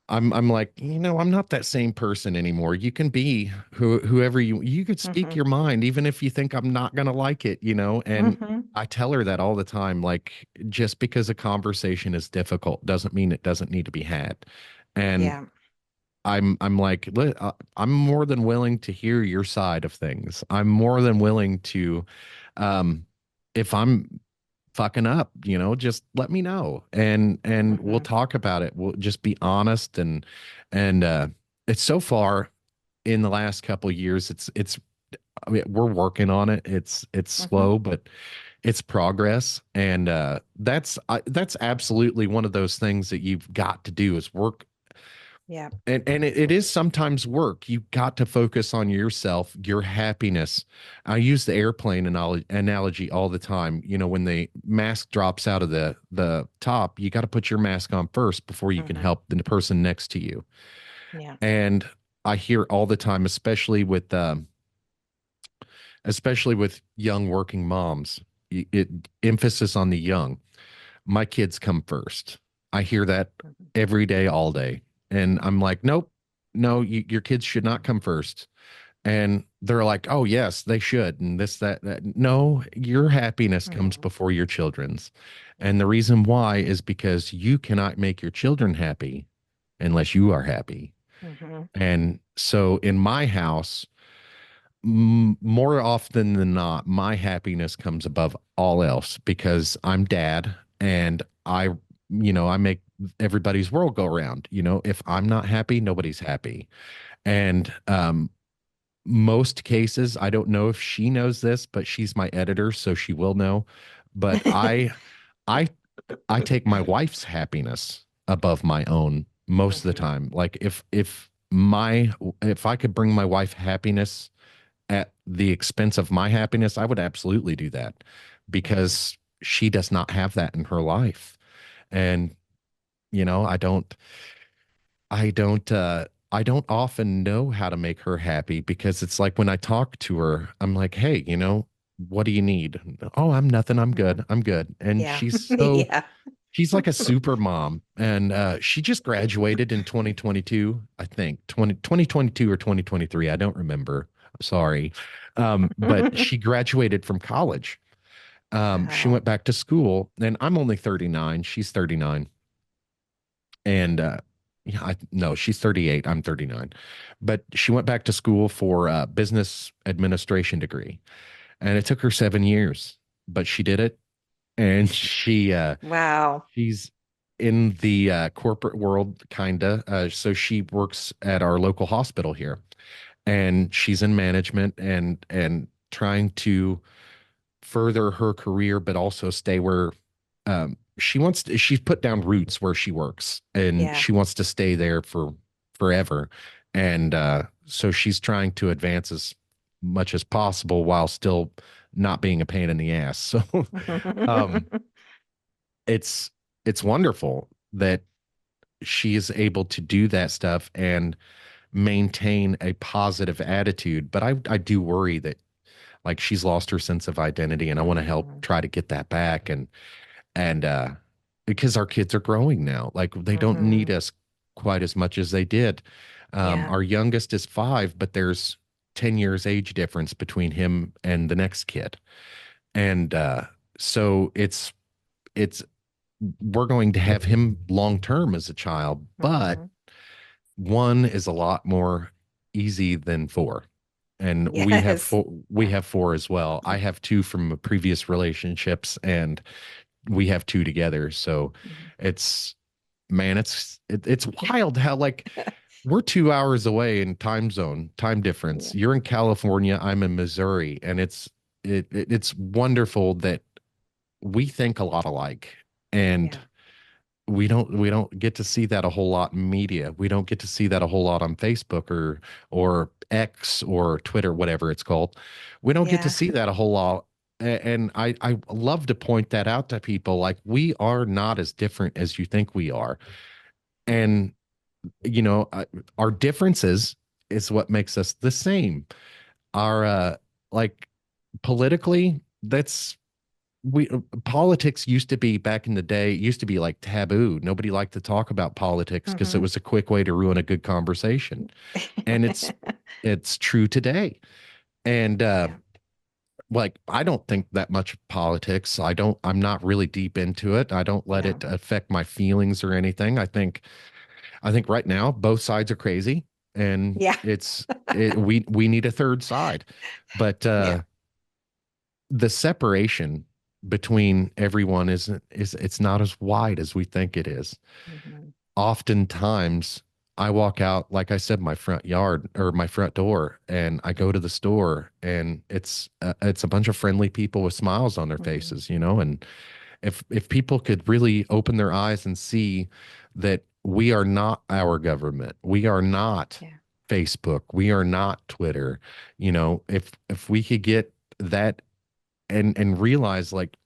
I'm like, I'm not that same person anymore. You can be whoever you could speak Hmm. your mind, even if you think I'm not gonna like it. And Hmm. I tell her that all the time. Like, just because a conversation is difficult doesn't mean it doesn't need to be had. And Yeah. I'm like, I'm more than willing to hear your side of things. I'm more than willing to, um, if I'm fucking up, just let me know, and we'll Hmm. talk about it. We'll just be honest, and it's so far. in the last couple of years. It's I mean, we're working on it. It's Hmm. slow, but it's progress, and that's absolutely one of those things that you've got to do is work. Yeah. And it is sometimes work. You've got to focus on yourself, your happiness. I use the airplane analogy all the time. You know, when the mask drops out of the top, you got to put your mask on first before you can Hmm. help the person next to you. Yeah. And I hear all the time, especially with young working moms, it emphasis on the young. My kids come first. I hear that Hmm. every day, all day. And I'm like, nope, no, your kids should not come first. And they're like, oh, yes, they should. And this, that. No, your happiness comes Hmm. before your children's. And Yeah. the reason why is because you cannot make your children happy unless you are happy. Hmm. And so in my house, more often than not, my happiness comes above all else because I'm dad and I make everybody's world go around. You know, if I'm not happy, nobody's happy. And most cases, I don't know if she knows this, but she's my editor, so she will know. But I, I take my wife's happiness above my own most of the Hmm. time. Like if I could bring my wife happiness at the expense of my happiness, I would absolutely do that Hmm. because she does not have that in her life. And, you know, I don't often know how to make her happy because it's like when I talk to her, I'm like, hey, what do you need? Oh, I'm nothing. I'm Hmm. good. I'm good. And Yeah. Yeah. she's like a super mom. And she just graduated in 2022, I think 2022 or 2023. I don't remember. Sorry. But she graduated from college. She Wow. went back to school, and I'm only 39. She's 39. And yeah, no, she's 38. I'm 39. But she went back to school for a business administration degree. And it took her 7 years, but she did it. And Wow. she's in the corporate world, kinda. So she works at our local hospital here, and she's in management and trying to further her career, but also stay where she's put down roots where she works, and Yeah. she wants to stay there for forever. And so she's trying to advance as much as possible while still not being a pain in the ass. So um, it's it's wonderful that she is able to do that stuff and maintain a positive attitude. But I do worry that like she's lost her sense of identity, and I want to help Hmm. try to get that back. And because our kids are growing now, like they don't need Hmm. us quite as much as they did. Yeah. Our youngest is 5, but there's 10 years age difference between him and the next kid. And so it's we're going to have him long term as a child, but Hmm. one is a lot more easy than 4. And Yes. we Yeah. have 4 as well. I have 2 from previous relationships, and we have 2 together. So Mhm. it's man, it's wild how like we're 2 hours away in time difference. Yeah. You're in California, I'm in Missouri, and it's wonderful that we think a lot alike. And Yeah. we don't get to see that a whole lot in media. We don't get to see that a whole lot on Facebook or X or Twitter, whatever it's called. We don't get to Yeah. see that a whole lot. And I love to point that out to people. Like we are not as different as you think we are. And you know, our differences is what makes us the same. Our like politically, that's we politics used to be back in the day, it used to be like taboo. Nobody liked to talk about politics because it Hmm. was a quick way to ruin a good conversation. And it's true today. And Yeah. like I don't think that much of politics. I'm not really deep into it. I don't let No. it affect my feelings or anything. I think right now both sides are crazy, and Yeah. we need a third side. But Yeah. the separation between everyone isn't is it's not as wide as we think it is. Hmm. Oftentimes, I walk out, like I said, my front yard or my front door, and I go to the store, and it's a bunch of friendly people with smiles on their Mhm. faces, and if people could really open their eyes and see that we are not our government, we are not Yeah. Facebook, we are not Twitter, if we could get that and realize, like,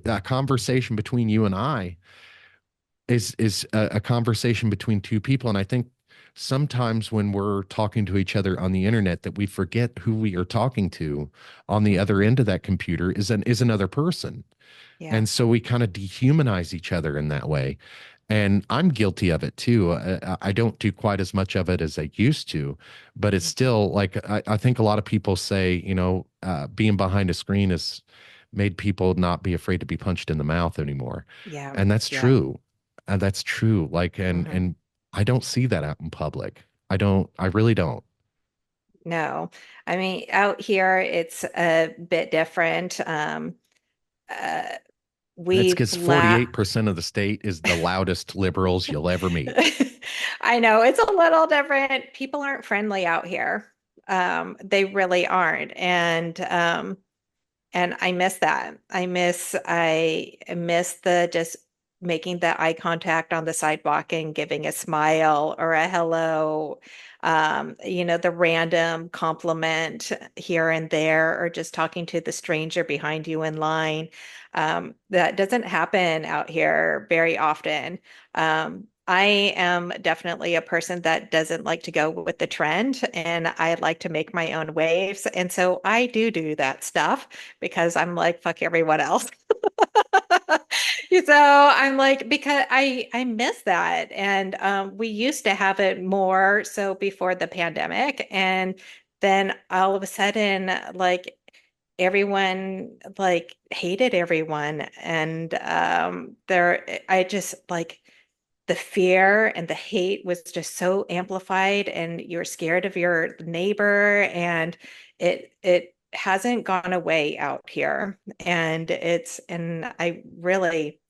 a conversation between you and I is a conversation between two people. And I think sometimes when we're talking to each other on the internet, that we forget who we are talking to on the other Mhm. end of that computer is another person. Yeah. And so we kind of dehumanize each other in that way. And I'm guilty of it too. I don't do quite as much of it as I used to, but it's Mhm. still like I think a lot of people say, being behind a screen has made people not be afraid to be punched in the mouth anymore. Yeah. And that's Yeah. true. And that's true. Like, and Mhm. and I don't see that out in public. I really don't. No, I mean, out here it's a bit different. Uh, That's we because la 48% of the state is the loudest liberals you'll ever meet. I know it's a little different. People aren't friendly out here. They really aren't. And I miss that. I miss the just making the eye contact on the sidewalk and giving a smile or a hello. The random compliment here and there, or just talking to the stranger behind you in line. That doesn't happen out here very often. I am definitely a person that doesn't like to go with the trend, and I like to make my own waves. And so I do that stuff because I'm like, fuck everyone else. So I'm like, because I miss that. And we used to have it more so before the pandemic. And then all of a sudden, like everyone like hated everyone. And I just like the fear and the hate was just so amplified, and you're scared of your neighbor, and it hasn't gone away out here. And I really,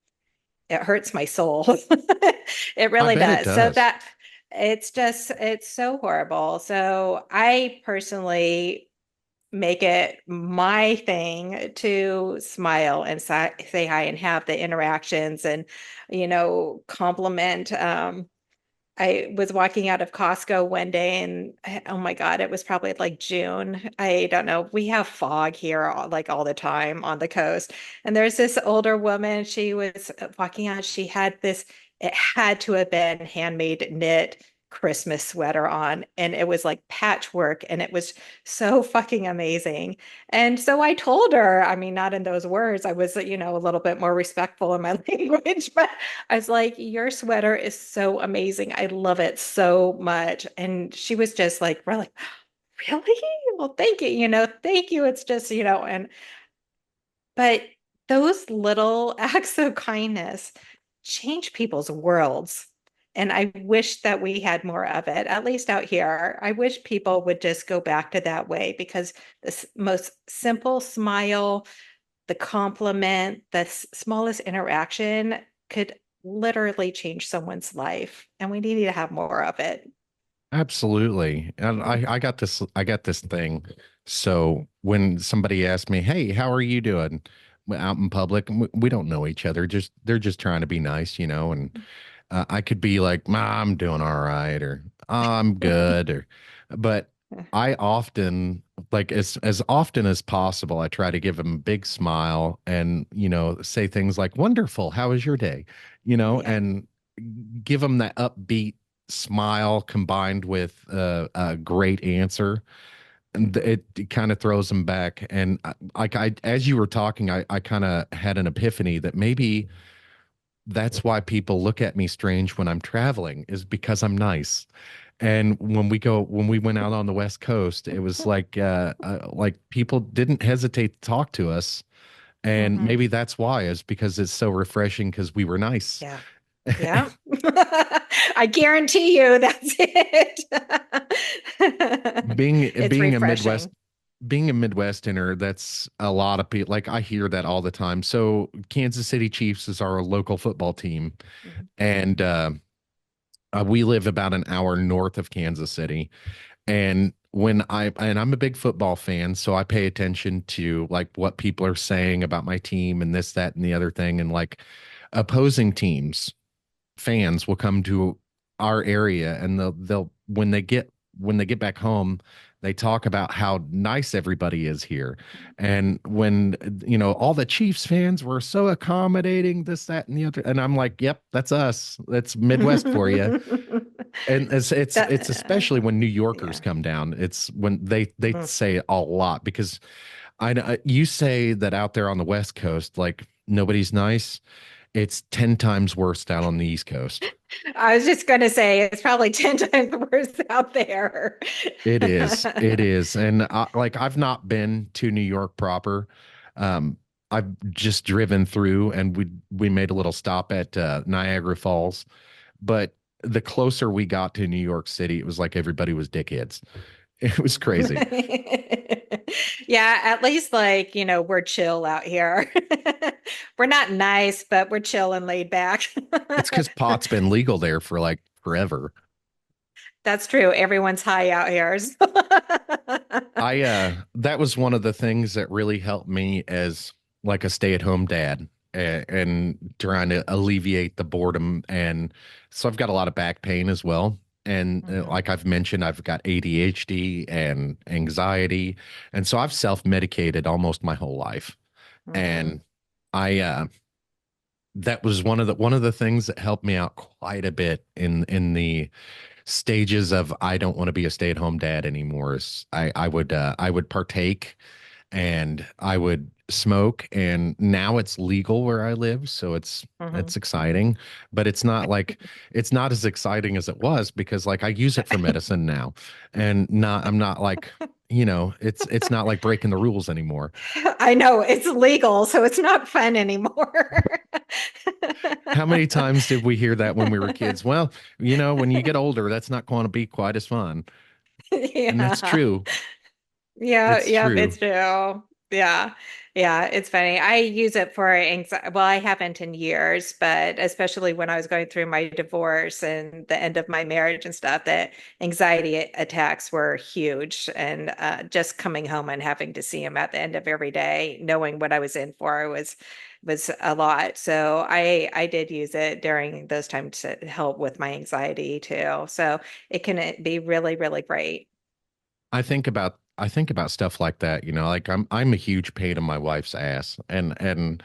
it hurts my soul. It I really bet it does. So does. that it's so horrible. So I personally make it my thing to smile and say hi and have the interactions and compliment. I was walking out of Costco one day and oh my God, it was probably like June. I don't know. We have fog here like all the time on the coast. And there's this older woman. She was walking out. She had this, it had to have been handmade knit Christmas sweater on. And it was like patchwork, and it was so fucking amazing. And so I told her, I mean, not in those words, I was, a little bit more respectful in my language, but I was like, your sweater is so amazing. I love it so much. And she was just like, really, really? Well, thank you. Thank you. It's just, but those little acts of kindness change people's worlds. And I wish that we had more of it, at least out here. I wish people would just go back to that way, because the most simple smile, the compliment, the smallest interaction could literally change someone's life. And we need to have more of it. Absolutely. And I got this thing. So when somebody asks me, "Hey, how are you doing?" out in public, and we don't know each other, just they're just trying to be nice, and I could be like, I'm doing all right," or I'm good," or but I often, like, as often as possible, I try to give them a big smile and, say things like, "Wonderful, how was your day?" Yeah. And give them that upbeat smile combined with a great answer. And it kind of throws them back. And like as you were talking, I kind of had an epiphany that maybe that's why people look at me strange when I'm traveling, is because I'm nice. And when we went out on the West Coast, it was like people didn't hesitate to talk to us. And Hmm. maybe that's why, is because it's so refreshing because we were nice. Yeah. Yeah. I guarantee you that's it. being It's being a Midwest refreshing. being a Midwesterner, that's a lot of people. Like, I hear that all the time. So Kansas City Chiefs is our local football team, Mhm. and We live about an hour north of Kansas City. And I'm a big football fan, so I pay attention to like what people are saying about my team and this, that, and the other thing. And like opposing teams, fans will come to our area and they'll when they get back home, they talk about how nice everybody is here. And when all the Chiefs fans were so accommodating, this, that, and the other, and I'm like, yep, that's us. That's Midwest for you. And it's especially when New Yorkers Yeah. come down. It's when they Mm. say it a lot because you say that out there on the West Coast, like nobody's nice. It's 10 times worse down on the East Coast. I was just going to say it's probably 10 times worse out there. It is. It is. And like I've not been to New York proper. Um, I've just driven through and we made a little stop at Niagara Falls. But the closer we got to New York City, it was like everybody was dickheads. It was crazy. Yeah, at least like, we're chill out here. We're not nice, but we're chill and laid back. It's because pot's been legal there for like forever. That's true. Everyone's high out here. I that was one of the things that really helped me as like a stay-at-home dad and trying to alleviate the boredom. And so I've got a lot of back pain as well. And Mhm, like I've mentioned, I've got ADHD and anxiety. And so I've self-medicated almost my whole life. mhm, And I that was one of the things that helped me out quite a bit in the stages of I don't want to be a stay-at-home dad anymore. Is I would partake and I would smoke, and now it's legal where I live, so mhm, it's exciting, but it's not as exciting as it was because like I use it for medicine now, and not I'm not like it's not like breaking the rules anymore. I know it's legal, so it's not fun anymore. How many times did we hear that when we were kids? Well, when you get older, that's not going to be quite as fun. And that's Yeah. true. Yeah, It's yep, true. it's true. Yeah. Yeah, it's funny. I use it for anxiety. Well, I haven't in years, but especially when I was going through my divorce and the end of my marriage and stuff, that anxiety attacks were huge. And just coming home and having to see him at the end of every day, knowing what I was in for was a lot. So I did use it during those times to help with my anxiety too. So it can be really, really great. I think about stuff like that, like I'm a huge pain in my wife's ass. And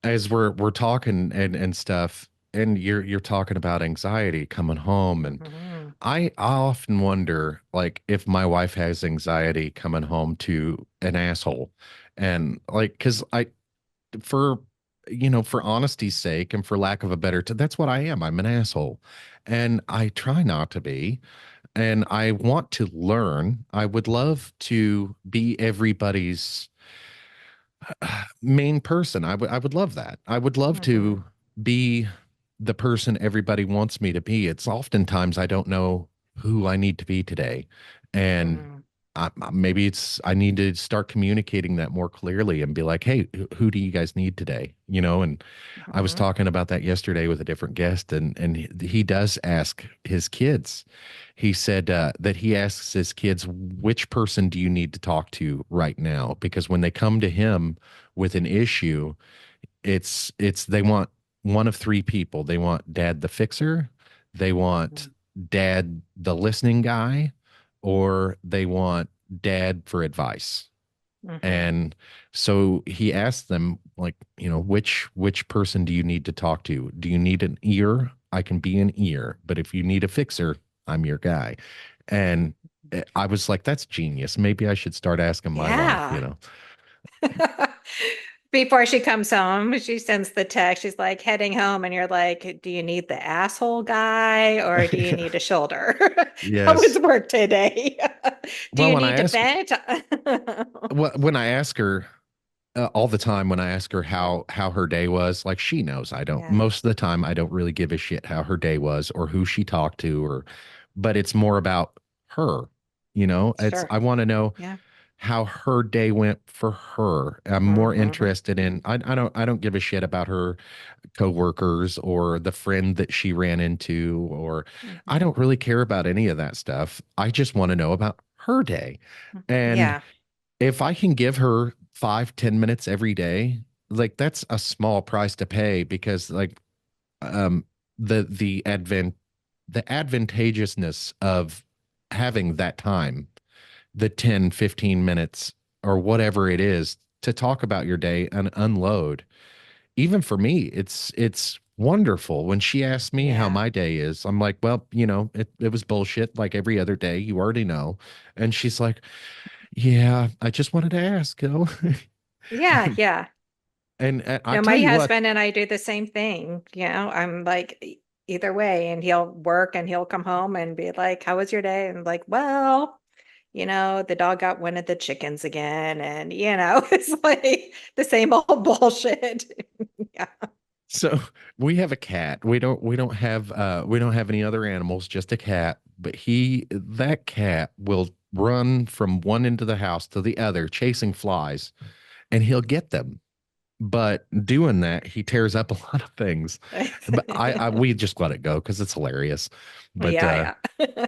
as we're talking and stuff, and you're talking about anxiety coming home, and Mhm. I often wonder like if my wife has anxiety coming home to an asshole. And like because I for for honesty's sake and for lack of a better that's what I am. I'm an asshole. And I try not to be, and I want to learn. I would love to be everybody's main person. I would love that. I would love Mhm. to be the person everybody wants me to be. It's oftentimes I don't know who I need to be today. And Mhm. maybe I need to start communicating that more clearly and be like, hey, who do you guys need today? And I was Mhm. talking about that yesterday with a different guest, and he does ask his kids. He said that he asks his kids, which person do you need to talk to right now? Because when they come to him with an issue, it's they want one of three people. They want dad the fixer, they want Mhm. dad the listening guy, or they want dad for advice. Mhm. And so he asked them, like, which person do you need to talk to? Do you need an ear? I can be an ear, but if you need a fixer, I'm your guy. And I was like, that's genius. Maybe I should start asking my wife. Yeah. Before she comes home, she sends the text. She's like heading home, and you're like, do you need the asshole guy or do you need a shoulder? How was Yes. work today? Do Well, you when I need to ask, vent? when I ask her all the time, when I ask her how her day was, like she knows I don't. Yeah, Most of the time, I don't really give a shit how her day was or who she talked to, but it's more about her. It's sure. I want to know. Yeah. how her day went for her. I'm more Hmm. interested in I don't give a shit about her coworkers or the friend that she ran into, or I Hmm. don't really care about any of that stuff. I just want to know about her day. And Yeah. if I can give her 5, 10 minutes every day, like that's a small price to pay because like um the the advantageousness of having that time, the 10, 15 minutes or whatever it is to talk about your day and unload. Even for me, it's wonderful. When she asks me how Yeah. my day is, I'm like, well, it was bullshit like every other day. You already know. And she's like, yeah, I just wanted to ask, Yeah. Yeah. and I No, tell my you what, husband and I do the same thing. I'm like either way, and he'll work and he'll come home and be like, "How was your day?" And like, well, the dog got one of the chickens again, and it's like the same old bullshit. Yeah. so we have a cat. We don't have any other animals, just a cat. But that cat will run from one end of the house to the other, chasing flies, and he'll get them. But doing that, he tears up a lot of things. But we just let it go because it's hilarious. But Yeah, yeah.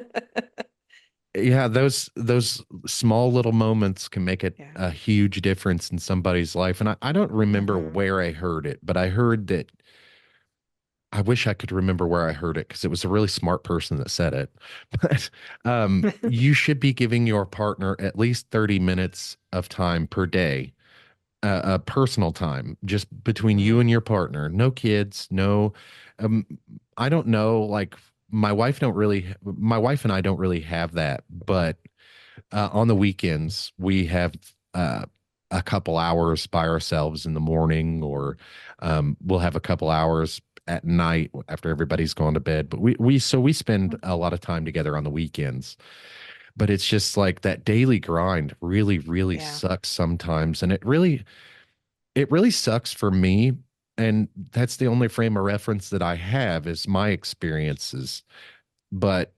yeah, those small little moments can make Yeah. a huge difference in somebody's life. And I don't remember Hmm. where I heard it, but I heard that I wish I could remember where I heard it because it was a really smart person that said it. But you should be giving your partner at least 30 minutes of time per day, personal time, just between you Hmm. and your partner. No kids, no, um, I don't know, like my wife and I don't really have that, but on the weekends, we have uh, a couple hours by ourselves in the morning, or we'll have a couple hours at night after everybody's gone to bed. But we spend a lot of time together on the weekends. But it's just like that daily grind really, really Yeah. sucks sometimes. And it really sucks for me. And that's the only frame of reference that I have is my experiences. But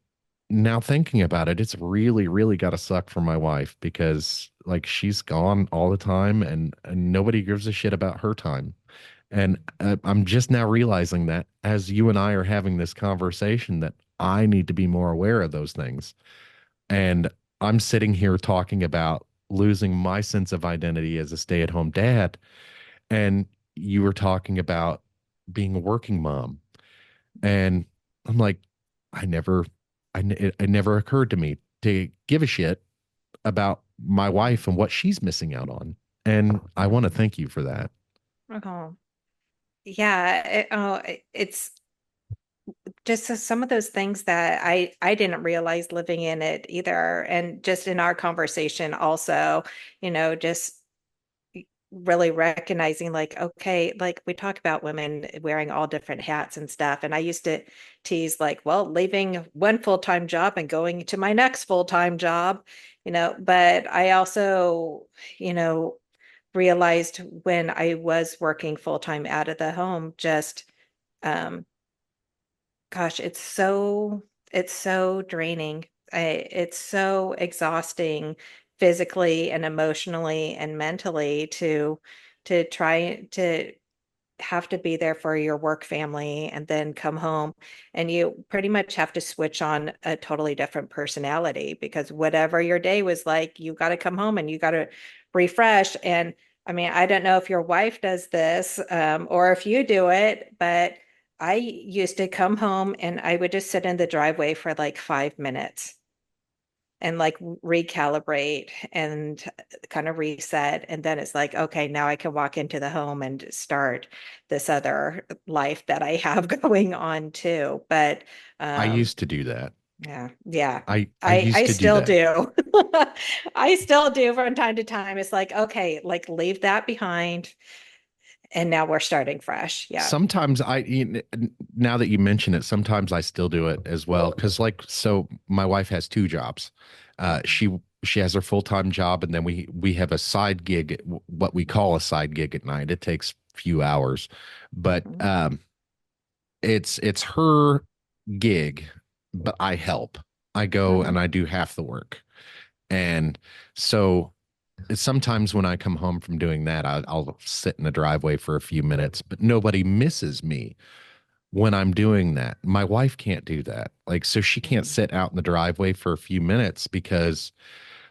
now thinking about it, it's really, really got to suck for my wife because like she's gone all the time and nobody gives a shit about her time. And I'm just now realizing that as you and I are having this conversation that I need to be more aware of those things. And I'm sitting here talking about losing my sense of identity as a stay-at-home dad. And you were talking about being a working mom. And I'm like, I never, it never occurred to me to give a shit about my wife and what she's missing out on. And I want to thank you for that. Oh, yeah. It's just some of those things that I didn't realize living in it either. And just in our conversation also, just really recognizing like, okay, like we talk about women wearing all different hats and stuff. And I used to tease like, well, leaving one full-time job and going to my next full-time job, but I also, you know, realized when I was working full-time out of the home, just um gosh, it's so draining. It's so exhausting physically and emotionally and mentally to try to have to be there for your work family and then come home and you pretty much have to switch on a totally different personality because whatever your day was like, you got to come home and you got to refresh. And I mean, I don't know if your wife does this or if you do it, but I used to come home and I would just sit in the driveway for like 5 minutes and like recalibrate and kind of reset. And then it's like, okay, now I can walk into the home and start this other life that I have going on too. But I um, used to do that. yeah, yeah. I I used to do still that. do. I still do from time to time. It's like, okay, like leave that behind. And now we're starting fresh. Yeah. Sometimes now that you mention it, sometimes I still do it as well. Cause like, so my wife has two jobs. Mhm. She has her full-time job and then we have a side gig, what we call a side gig at night. It takes a few hours, but, Mhm. it's her gig, but I help. I go and Mhm. I do half the work. And so sometimes when I come home from doing that, I'll sit in the driveway for a few minutes, but nobody misses me when I'm doing that. My wife can't do that. Like, so she can't Mhm. sit out in the driveway for a few minutes because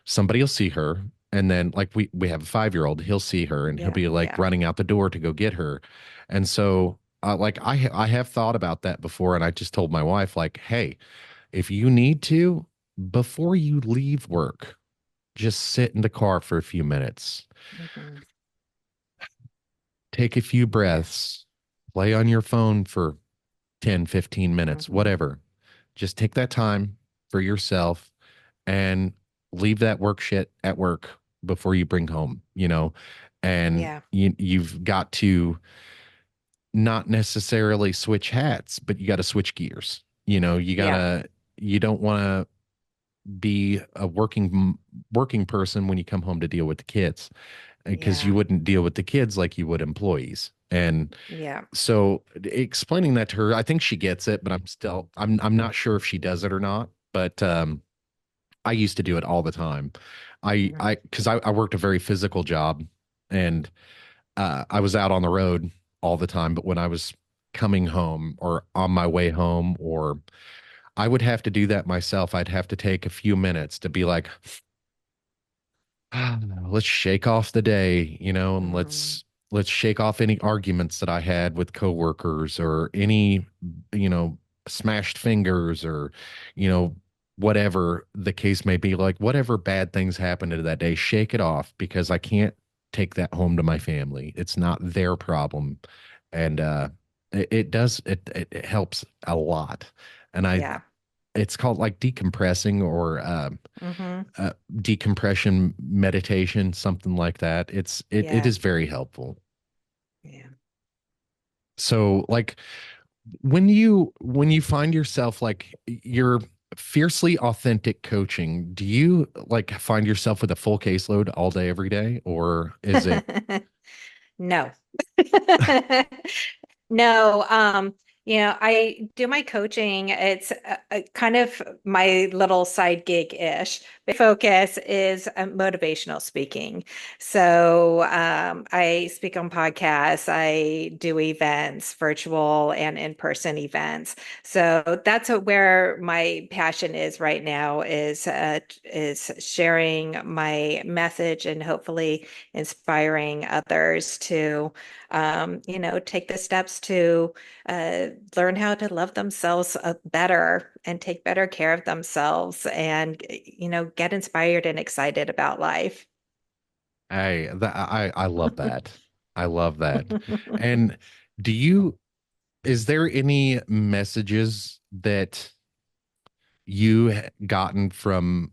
somebody will see her. And then like we have a 5-year-old, he'll see her and he'll Yeah, be like yeah, running out the door to go get her. And so like I have thought about that before and I just told my wife like, "Hey, if you need to before you leave work, just sit in the car for a few minutes. mhm, Take a few yeah, breaths. Play on your phone for 10, 15 minutes, mhm, whatever. Just take that time for yourself and leave that work shit at work before you bring home, you know, and yeah, you've got to not necessarily switch hats, but you got to switch gears. yeah, You don't want to be a working person when you come home to deal with the kids because you yeah, wouldn't deal with the kids like you would employees. And yeah. so explaining that to her, I think she gets it, but I'm not sure if she does it or not. But I used to do it all the time. Mhm. Because I worked a very physical job and I was out on the road all the time. But when I was coming home or on my way home, or I would have to do that myself, I'd have to take a few minutes to be like, let's shake off the day, and Mhm. let's shake off any arguments that I had with coworkers or any, you know, smashed fingers or, you know, whatever the case may be, like whatever bad things happened to that day, shake it off because I can't take that home to my family. It's not their problem. And it helps a lot. And Yeah. it's called like decompressing or Mhm. decompression meditation, something like that. It Yeah. is very helpful. Yeah. So like when you find yourself like you're fiercely authentic coaching, do you like find yourself with a full caseload all day, every day, or is it No. No, I do my coaching. It's kind of my little side gig-ish. Focus is motivational speaking. So I speak on podcasts, I do events, virtual and in-person events. So that's where my passion is right now is sharing my message and hopefully inspiring others to take the steps to learn how to love themselves better and take better care of themselves and, get inspired and excited about life. I love that. I love that. And do you is there any messages that gotten from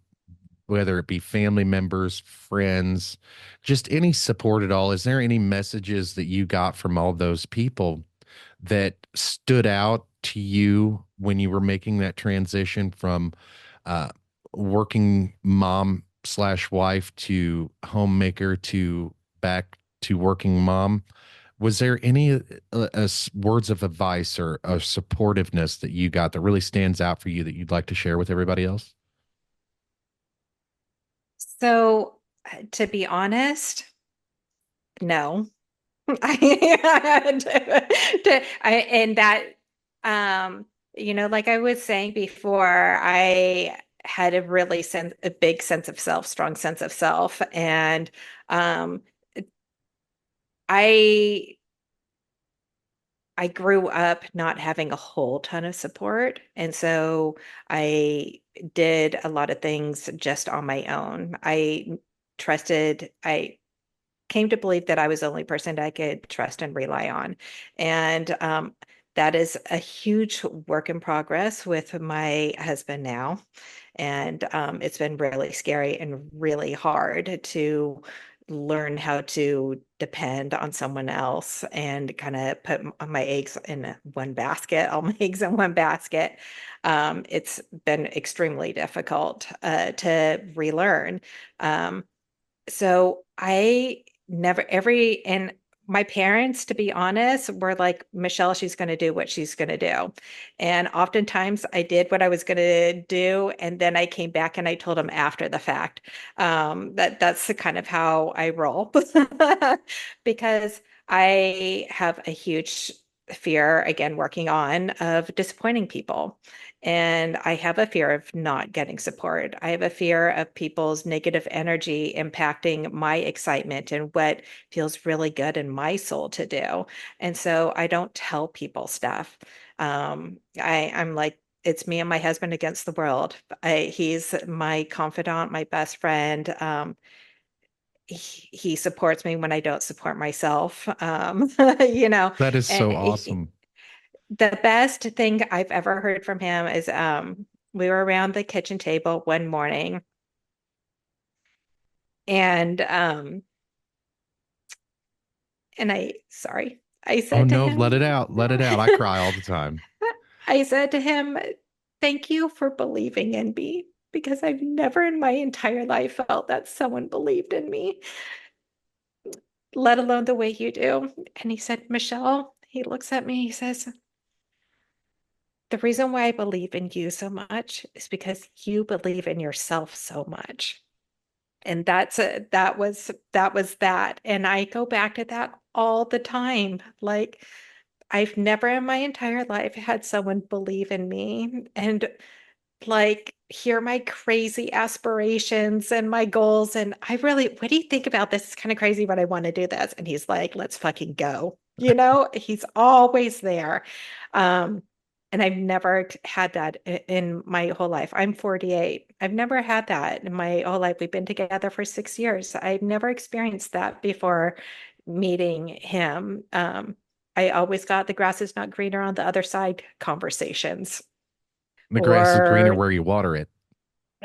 whether it be family members, friends, just any support at all? Is there any messages that you got from all those people that stood out to you when you were making that transition from uh, working mom slash wife to homemaker to back to working mom? Was there any words of advice or supportiveness that you got that really stands out for you that you'd like to share with everybody else? So, to be honest, no. And that, um, like I was saying before, I had a big sense of self, strong sense of self, and um, I I grew up not having a whole ton of support, and so I did a lot of things just on my own. I came to believe that I was the only person I could trust and rely on. And that is a huge work in progress with my husband now. And it's been really scary and really hard to learn how to depend on someone else and kind of put my eggs in one basket, all my eggs in one basket. It's been extremely difficult to relearn. So I never every and my parents, to be honest, were like, Michelle, she's going to do what she's going to do. And oftentimes I did what I was going to do. And then I came back and I told them after the fact. That's the kind of how I roll because I have a huge fear, again, working on of disappointing people. And I have a fear of not getting support. I have a fear of people's negative energy impacting my excitement and what feels really good in my soul to do. And so I don't tell people stuff. I'm like, it's me and my husband against the world. He's my confidant, my best friend. He supports me when I don't support myself. You know, That is and so awesome. the best thing I've ever heard from him is we were around the kitchen table one morning and sorry, I Oh said to no, let him, it out. Let it out. I cry all the time. I said to him, thank you for believing in me because I've never in my entire life felt that someone believed in me, let alone the way you do. And he said, Michelle, he looks at me, he says, the reason why I believe in you so much is because you believe in yourself so much. And that was that. And I go back to that all the time. Like I've never in my entire life had someone believe in me and like hear my crazy aspirations and my goals. And I really, what do you think about this? It's kind of crazy, but I want to do this. And he's like, let's fucking go. You know, he's always there. Um, and I've never had that in my whole life. I'm 48. I've never had that in my whole life. We've been together for 6 years. I've never experienced that before meeting him. I always got the grass is not greener on the other side conversations. The grass is greener Or where you water it.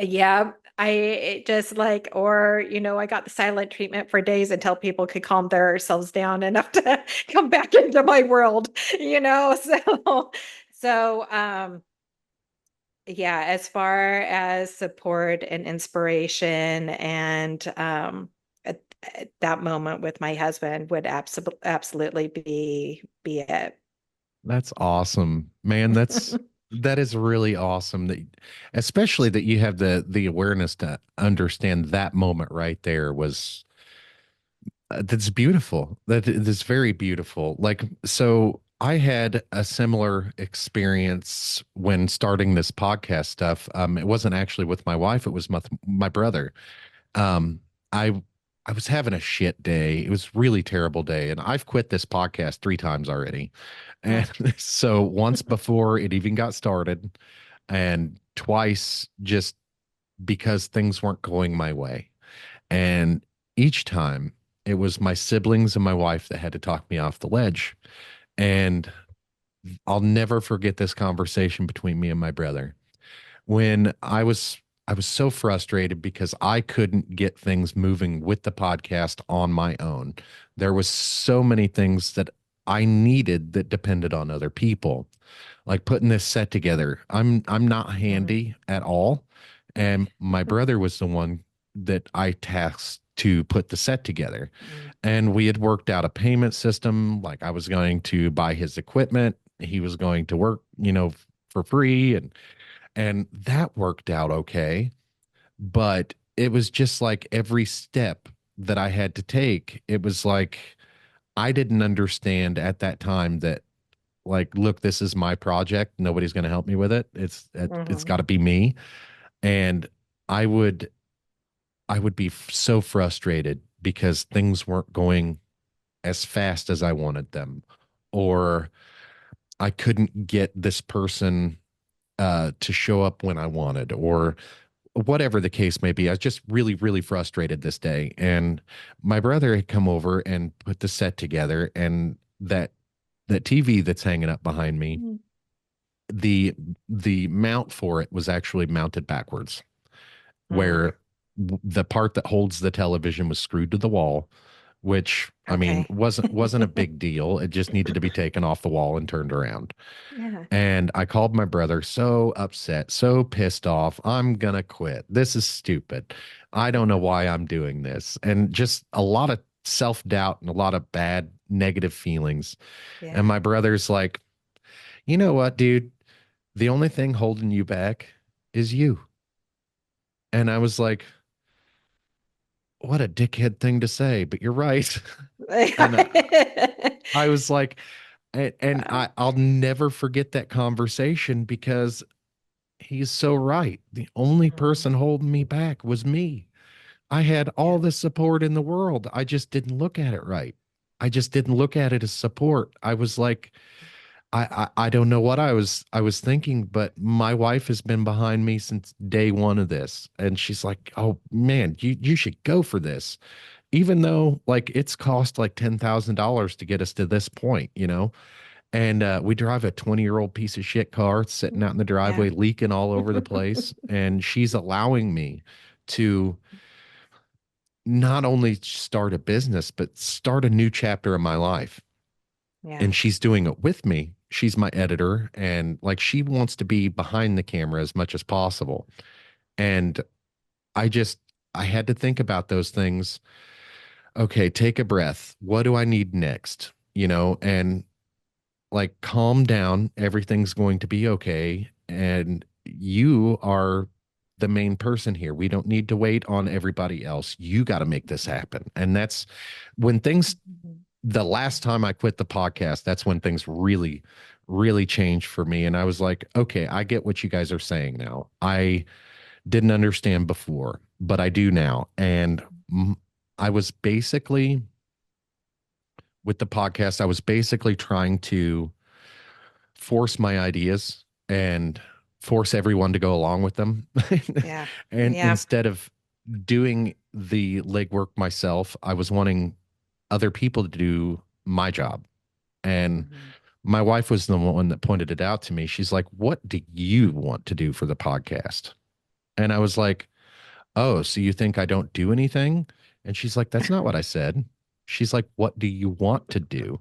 yeah, I it just like, or, I got the silent treatment for days until people could calm themselves down enough to come back into my world, you know? So, yeah, as far as support and inspiration and at that moment with my husband would absolutely be it. That's awesome, man. That is really awesome that especially that you have the awareness to understand that moment right there was that's beautiful. That is very beautiful. Like so I had a similar experience when starting this podcast stuff. It wasn't actually with my wife, it was my brother. Um, I I was having a shit day. It was really terrible day, and I've quit this podcast 3 times already. And so once before it even got started, and twice just because things weren't going my way. And each time it was my siblings and my wife that had to talk me off the ledge. And I'll never forget this conversation between me and my brother when I was so frustrated because I couldn't get things moving with the podcast on my own. There was so many things that I needed that depended on other people. Like putting this set together. I'm not Mhm. handy at all, and my brother was the one that I tasked to put the set together. Mhm. And we had worked out a payment system. Like I was going to buy his equipment, he was going to work, for free, and that worked out okay. But it was just like every step that I had to take, it was like I didn't understand at that time that, like, look, this is my project. Nobody's going to help me with it. It's Mhm. got to be me. And I would I would be so frustrated because things weren't going as fast as I wanted them, or I couldn't get this person to show up when I wanted, or whatever the case may be. I was just really, really frustrated this day. And my brother had come over and put the set together, and that TV that's hanging up behind me, Mhm. the the mount for it was actually mounted backwards, Mm. where the part that holds the television was screwed to the wall, which I mean Okay. wasn't a big deal. It just needed to be taken off the wall and turned around. Yeah. And I called my brother so upset, so pissed off. I'm gonna quit. This is stupid. I don't know why I'm doing this. And just a lot of self-doubt and a lot of bad negative feelings. And Yeah. my brother's like, you know what, dude? The only thing holding you back is you. And I was like, what a dickhead thing to say, but you're right. And I was like, and I'll never forget that conversation because he's so right. The only person Mhm. holding me back was me. I had Yeah. all the support in the world. I just didn't look at it right. I just didn't look at it as support. I was like, I don't know what I was thinking, but my wife has been behind me since day one of this. And she's like, oh man, you should go for this. Even though like it's cost like $10,000 to get us to this point, you know? And we drive a 20-year-old piece of shit car sitting out in the Yeah. driveway, leaking all over the place. And she's allowing me to not only start a business, but start a new chapter in my life. Yeah. And she's doing it with me. She's my editor, and like she wants to be behind the camera as much as possible. And I just, I had to think about those things. Okay, take a breath. What do I need next? You know, and like calm down. Everything's going to be okay. And you are the main person here. We don't need to wait on everybody else. You got to make this happen. And that's when things, Mhm. the last time I quit the podcast, that's when things really, really changed for me. And I was like, okay, I get what you guys are saying now. I didn't understand before, but I do now. And I was basically, with the podcast, I was basically trying to force my ideas and force everyone to go along with them. Yeah. And Yeah. instead of doing the legwork myself, I was wanting other people to do my job. And Mhm. my wife was the one that pointed it out to me. She's like, what do you want to do for the podcast? And I was like, oh, so you think I don't do anything? And she's like, that's not what I said. She's like, what do you want to do?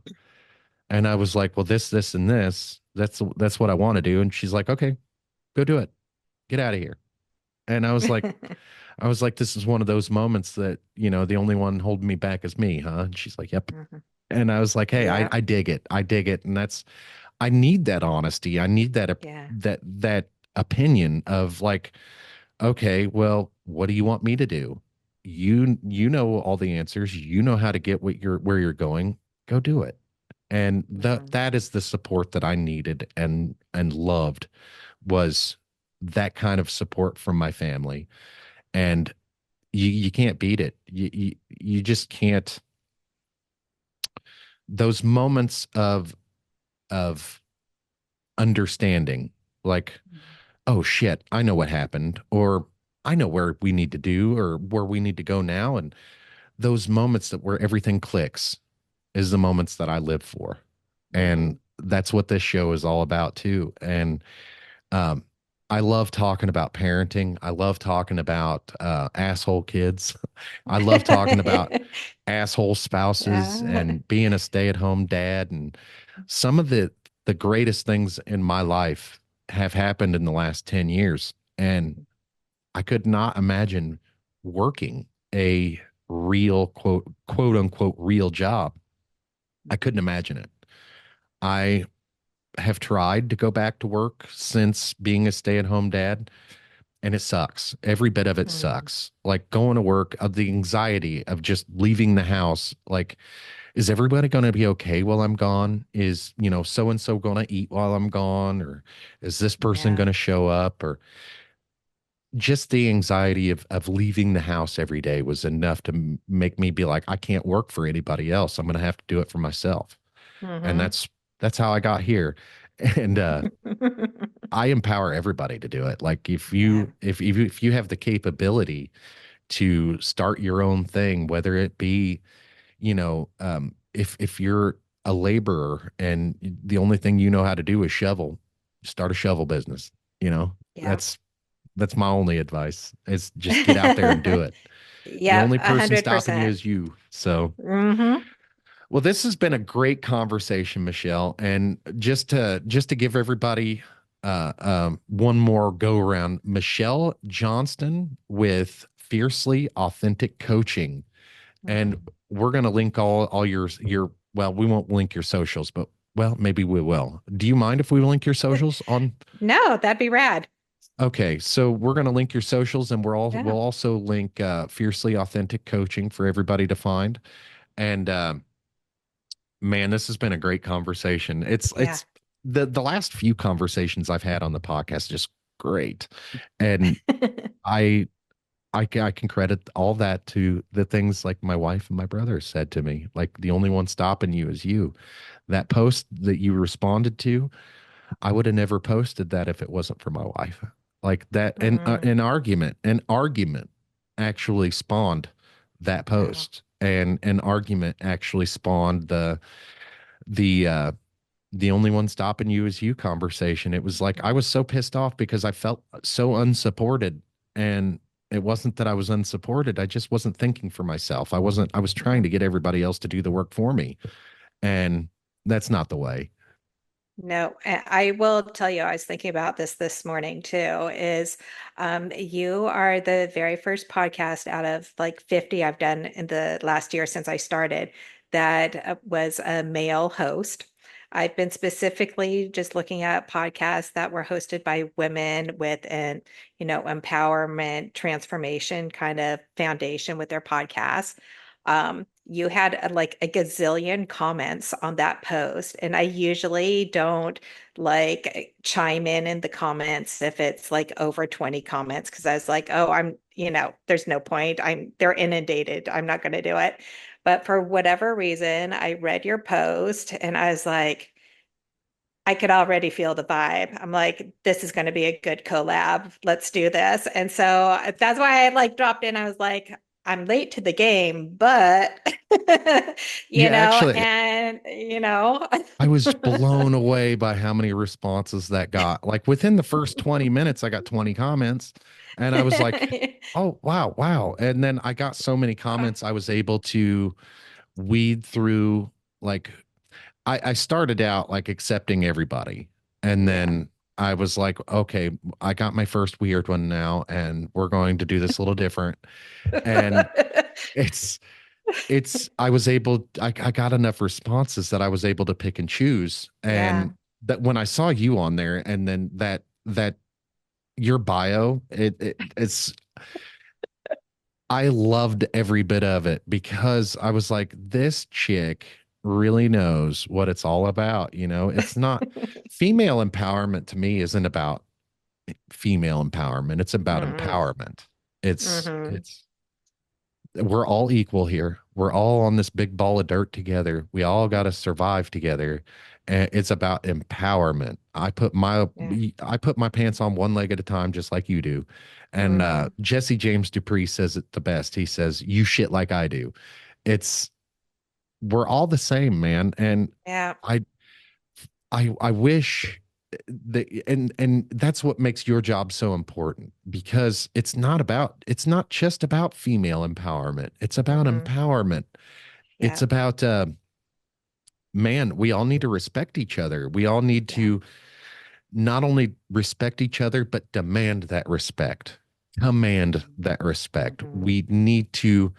And I was like, well, this, and this. That's what I want to do. And she's like, okay, go do it. Get out of here. And I was like, this is one of those moments that, you know, the only one holding me back is me, huh? And she's like, yep. Mhm. And I was like, hey, Yeah. I dig it. I dig it. And that's, I need that honesty. I need Yeah. that opinion of like, okay, well, what do you want me to do? You know all the answers. You know how to get what you're where you're going. Go do it. And Mhm. that is the support that I needed and loved was that kind of support from my family. And you can't beat it. You just can't. Those moments of understanding, like, oh shit, I know what happened, or I know where we need to do or where we need to go now. And those moments that where everything clicks is the moments that I live for. And Mhm. that's what this show is all about too. And um, I love talking about parenting. I love talking about asshole kids. I love talking about asshole spouses Yeah. and being a stay-at-home dad. And some of the greatest things in my life have happened in the last 10 years. And I could not imagine working a real quote unquote real job. I couldn't Mhm. imagine it. I have tried to go back to work since being a stay-at-home dad, and it sucks. Every bit of it Mhm. sucks. Like going to work, of the anxiety of just leaving the house. Like, is everybody going to be okay while I'm gone? Is, you know, so and so going to eat while I'm gone? Or is this person Yeah. going to show up? Or just the anxiety of leaving the house every day was enough to make me be like, I can't work for anybody else. I'm going to have to do it for myself. And Mhm. that's how I got here. And I empower everybody to do it. Like Yeah. if you have the capability to start your own thing, whether it be, you know, if you're a laborer and the only thing you know how to do is shovel, start a shovel business. You know, Yeah. that's my only advice is just get out there and do it. The Yep, only a person hundred stopping you percent. is you. So, Mm-hmm. well, this has been a great conversation, Michelle. And just to give everybody one more go around, Michele Johnston with Fiercely Authentic Coaching, and we're going to link all your well, we won't link your socials, but well, maybe we will. Do you mind if we link your socials on? No, that'd be rad. Okay, so we're going to link your socials, and Yeah. we'll also link Fiercely Authentic Coaching for everybody to find. And man, this has been a great conversation. Yeah. It's the last few conversations I've had on the podcast just great, and I I can credit all that to the things like my wife and my brother said to me. Like the only one stopping you is you. That post that you responded to, I would have never posted that if it wasn't for my wife. Like that, and Mm, an argument actually spawned that wow. post, and an argument actually spawned the the only one stopping you is you conversation. It was like I Mm, was so pissed off because I felt so unsupported, and it wasn't that I was unsupported. I just wasn't thinking for myself. I was trying mm. to get everybody else to do the work for me, and that's not the way. No, I will tell you, I was thinking about this morning too, is you are the very first podcast out of like 50 I've done in the last year since I started that was a male host. I've been specifically just looking at podcasts that were hosted by women with an, empowerment, transformation kind of foundation with their podcasts. You had like a gazillion comments on that post, and I usually don't like chime in the comments if it's like over 20 comments because I was like, oh, there's no point. They're inundated. I'm not going to do it. But for whatever reason, I read your post and I was like, I could already feel the vibe. I'm like, this is going to be a good collab. Let's do this. And so that's why I like dropped in. I was like, I'm late to the game, but Yeah, actually, and I was blown away by how many responses that got. Like within the first 20 minutes, I got 20 comments, and I was like, oh, wow, wow. And then I got so many comments, I was able to weed through like I started out like accepting everybody. And Yeah. then I was like, okay, I got my first weird one now, and we're going to do this a little different. And it's I was able I got enough responses that I was able to pick and choose. Yeah. And that when I saw you on there, and then that your bio, it's I loved every bit of it because I was like, this chick really knows what it's all about. It's not female empowerment to me isn't about female empowerment. It's about Mm-mm. empowerment. It's Hmm. it's we're all equal here. We're all on this big ball of dirt together. We all got to survive together. And it's about empowerment. Yeah. I put my pants on one leg at a time, just like you do. And Hmm. Jesse James Dupree says it the best. He says, "You shit like I do." It's we're all the same, man. And Yeah. I I wish that, and that's what makes your job so important, because it's not just about female empowerment. It's about Hmm. empowerment. It's Yeah. about man, we all need to respect each other. We all need Yeah. to not only respect each other, but demand that respect. Command that respect. Hmm. We need to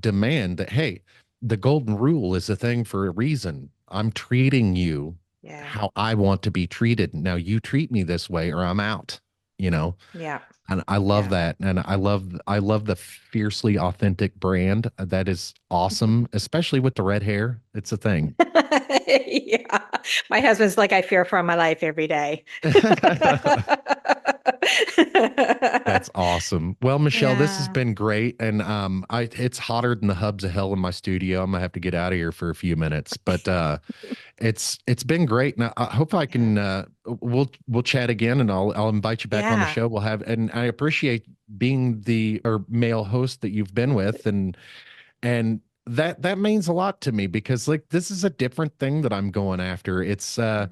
demand that, hey, the golden rule is a thing for a reason. I'm treating you Yeah. how I want to be treated. Now you treat me this way or I'm out, you know? Yeah. And I love Yeah. that. And I love the fiercely authentic brand. That is awesome, especially with the red hair. It's a thing. Yeah. My husband's like, I fear for my life every day. That's awesome. Well, Michelle, this has Yeah. been great. And I it's hotter than the hubs of hell in my studio. I'm gonna have to get out of here for a few minutes. But it's been great. Now I hope I Yeah. can we'll chat again, and I'll invite you back on the Yeah. show. We'll have, and I appreciate being the or male host that you've been with, and that means a lot to me, because like this is a different thing that I'm going after. It's Hmm.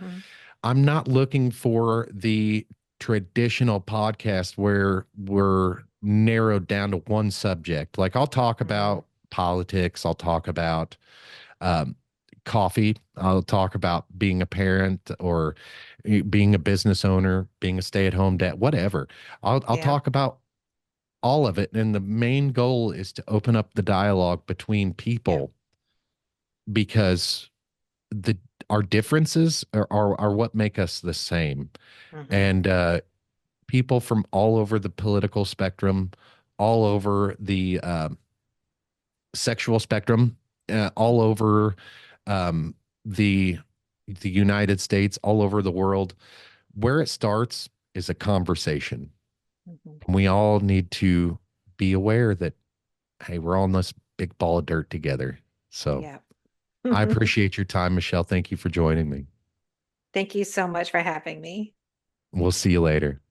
I'm not looking for the traditional podcast where we're narrowed down to one subject. Like I'll talk Hmm. about politics, I'll talk about um, coffee, I'll talk about being a parent, or being a business owner, being a stay-at-home dad, whatever. I'll Yeah. talk about all of it. And the main goal is to open up the dialogue between Yeah. people because the our differences are what make us the same. Hmm. And people from all over the political spectrum, all over the sexual spectrum, all over um, the the United States, all over the world. Where it starts is a conversation. Hmm. We all need to be aware that, hey, we're all in this big ball of dirt together. So Yeah. I appreciate your time, Michelle. Thank you for joining me. Thank you so much for having me. We'll see you later.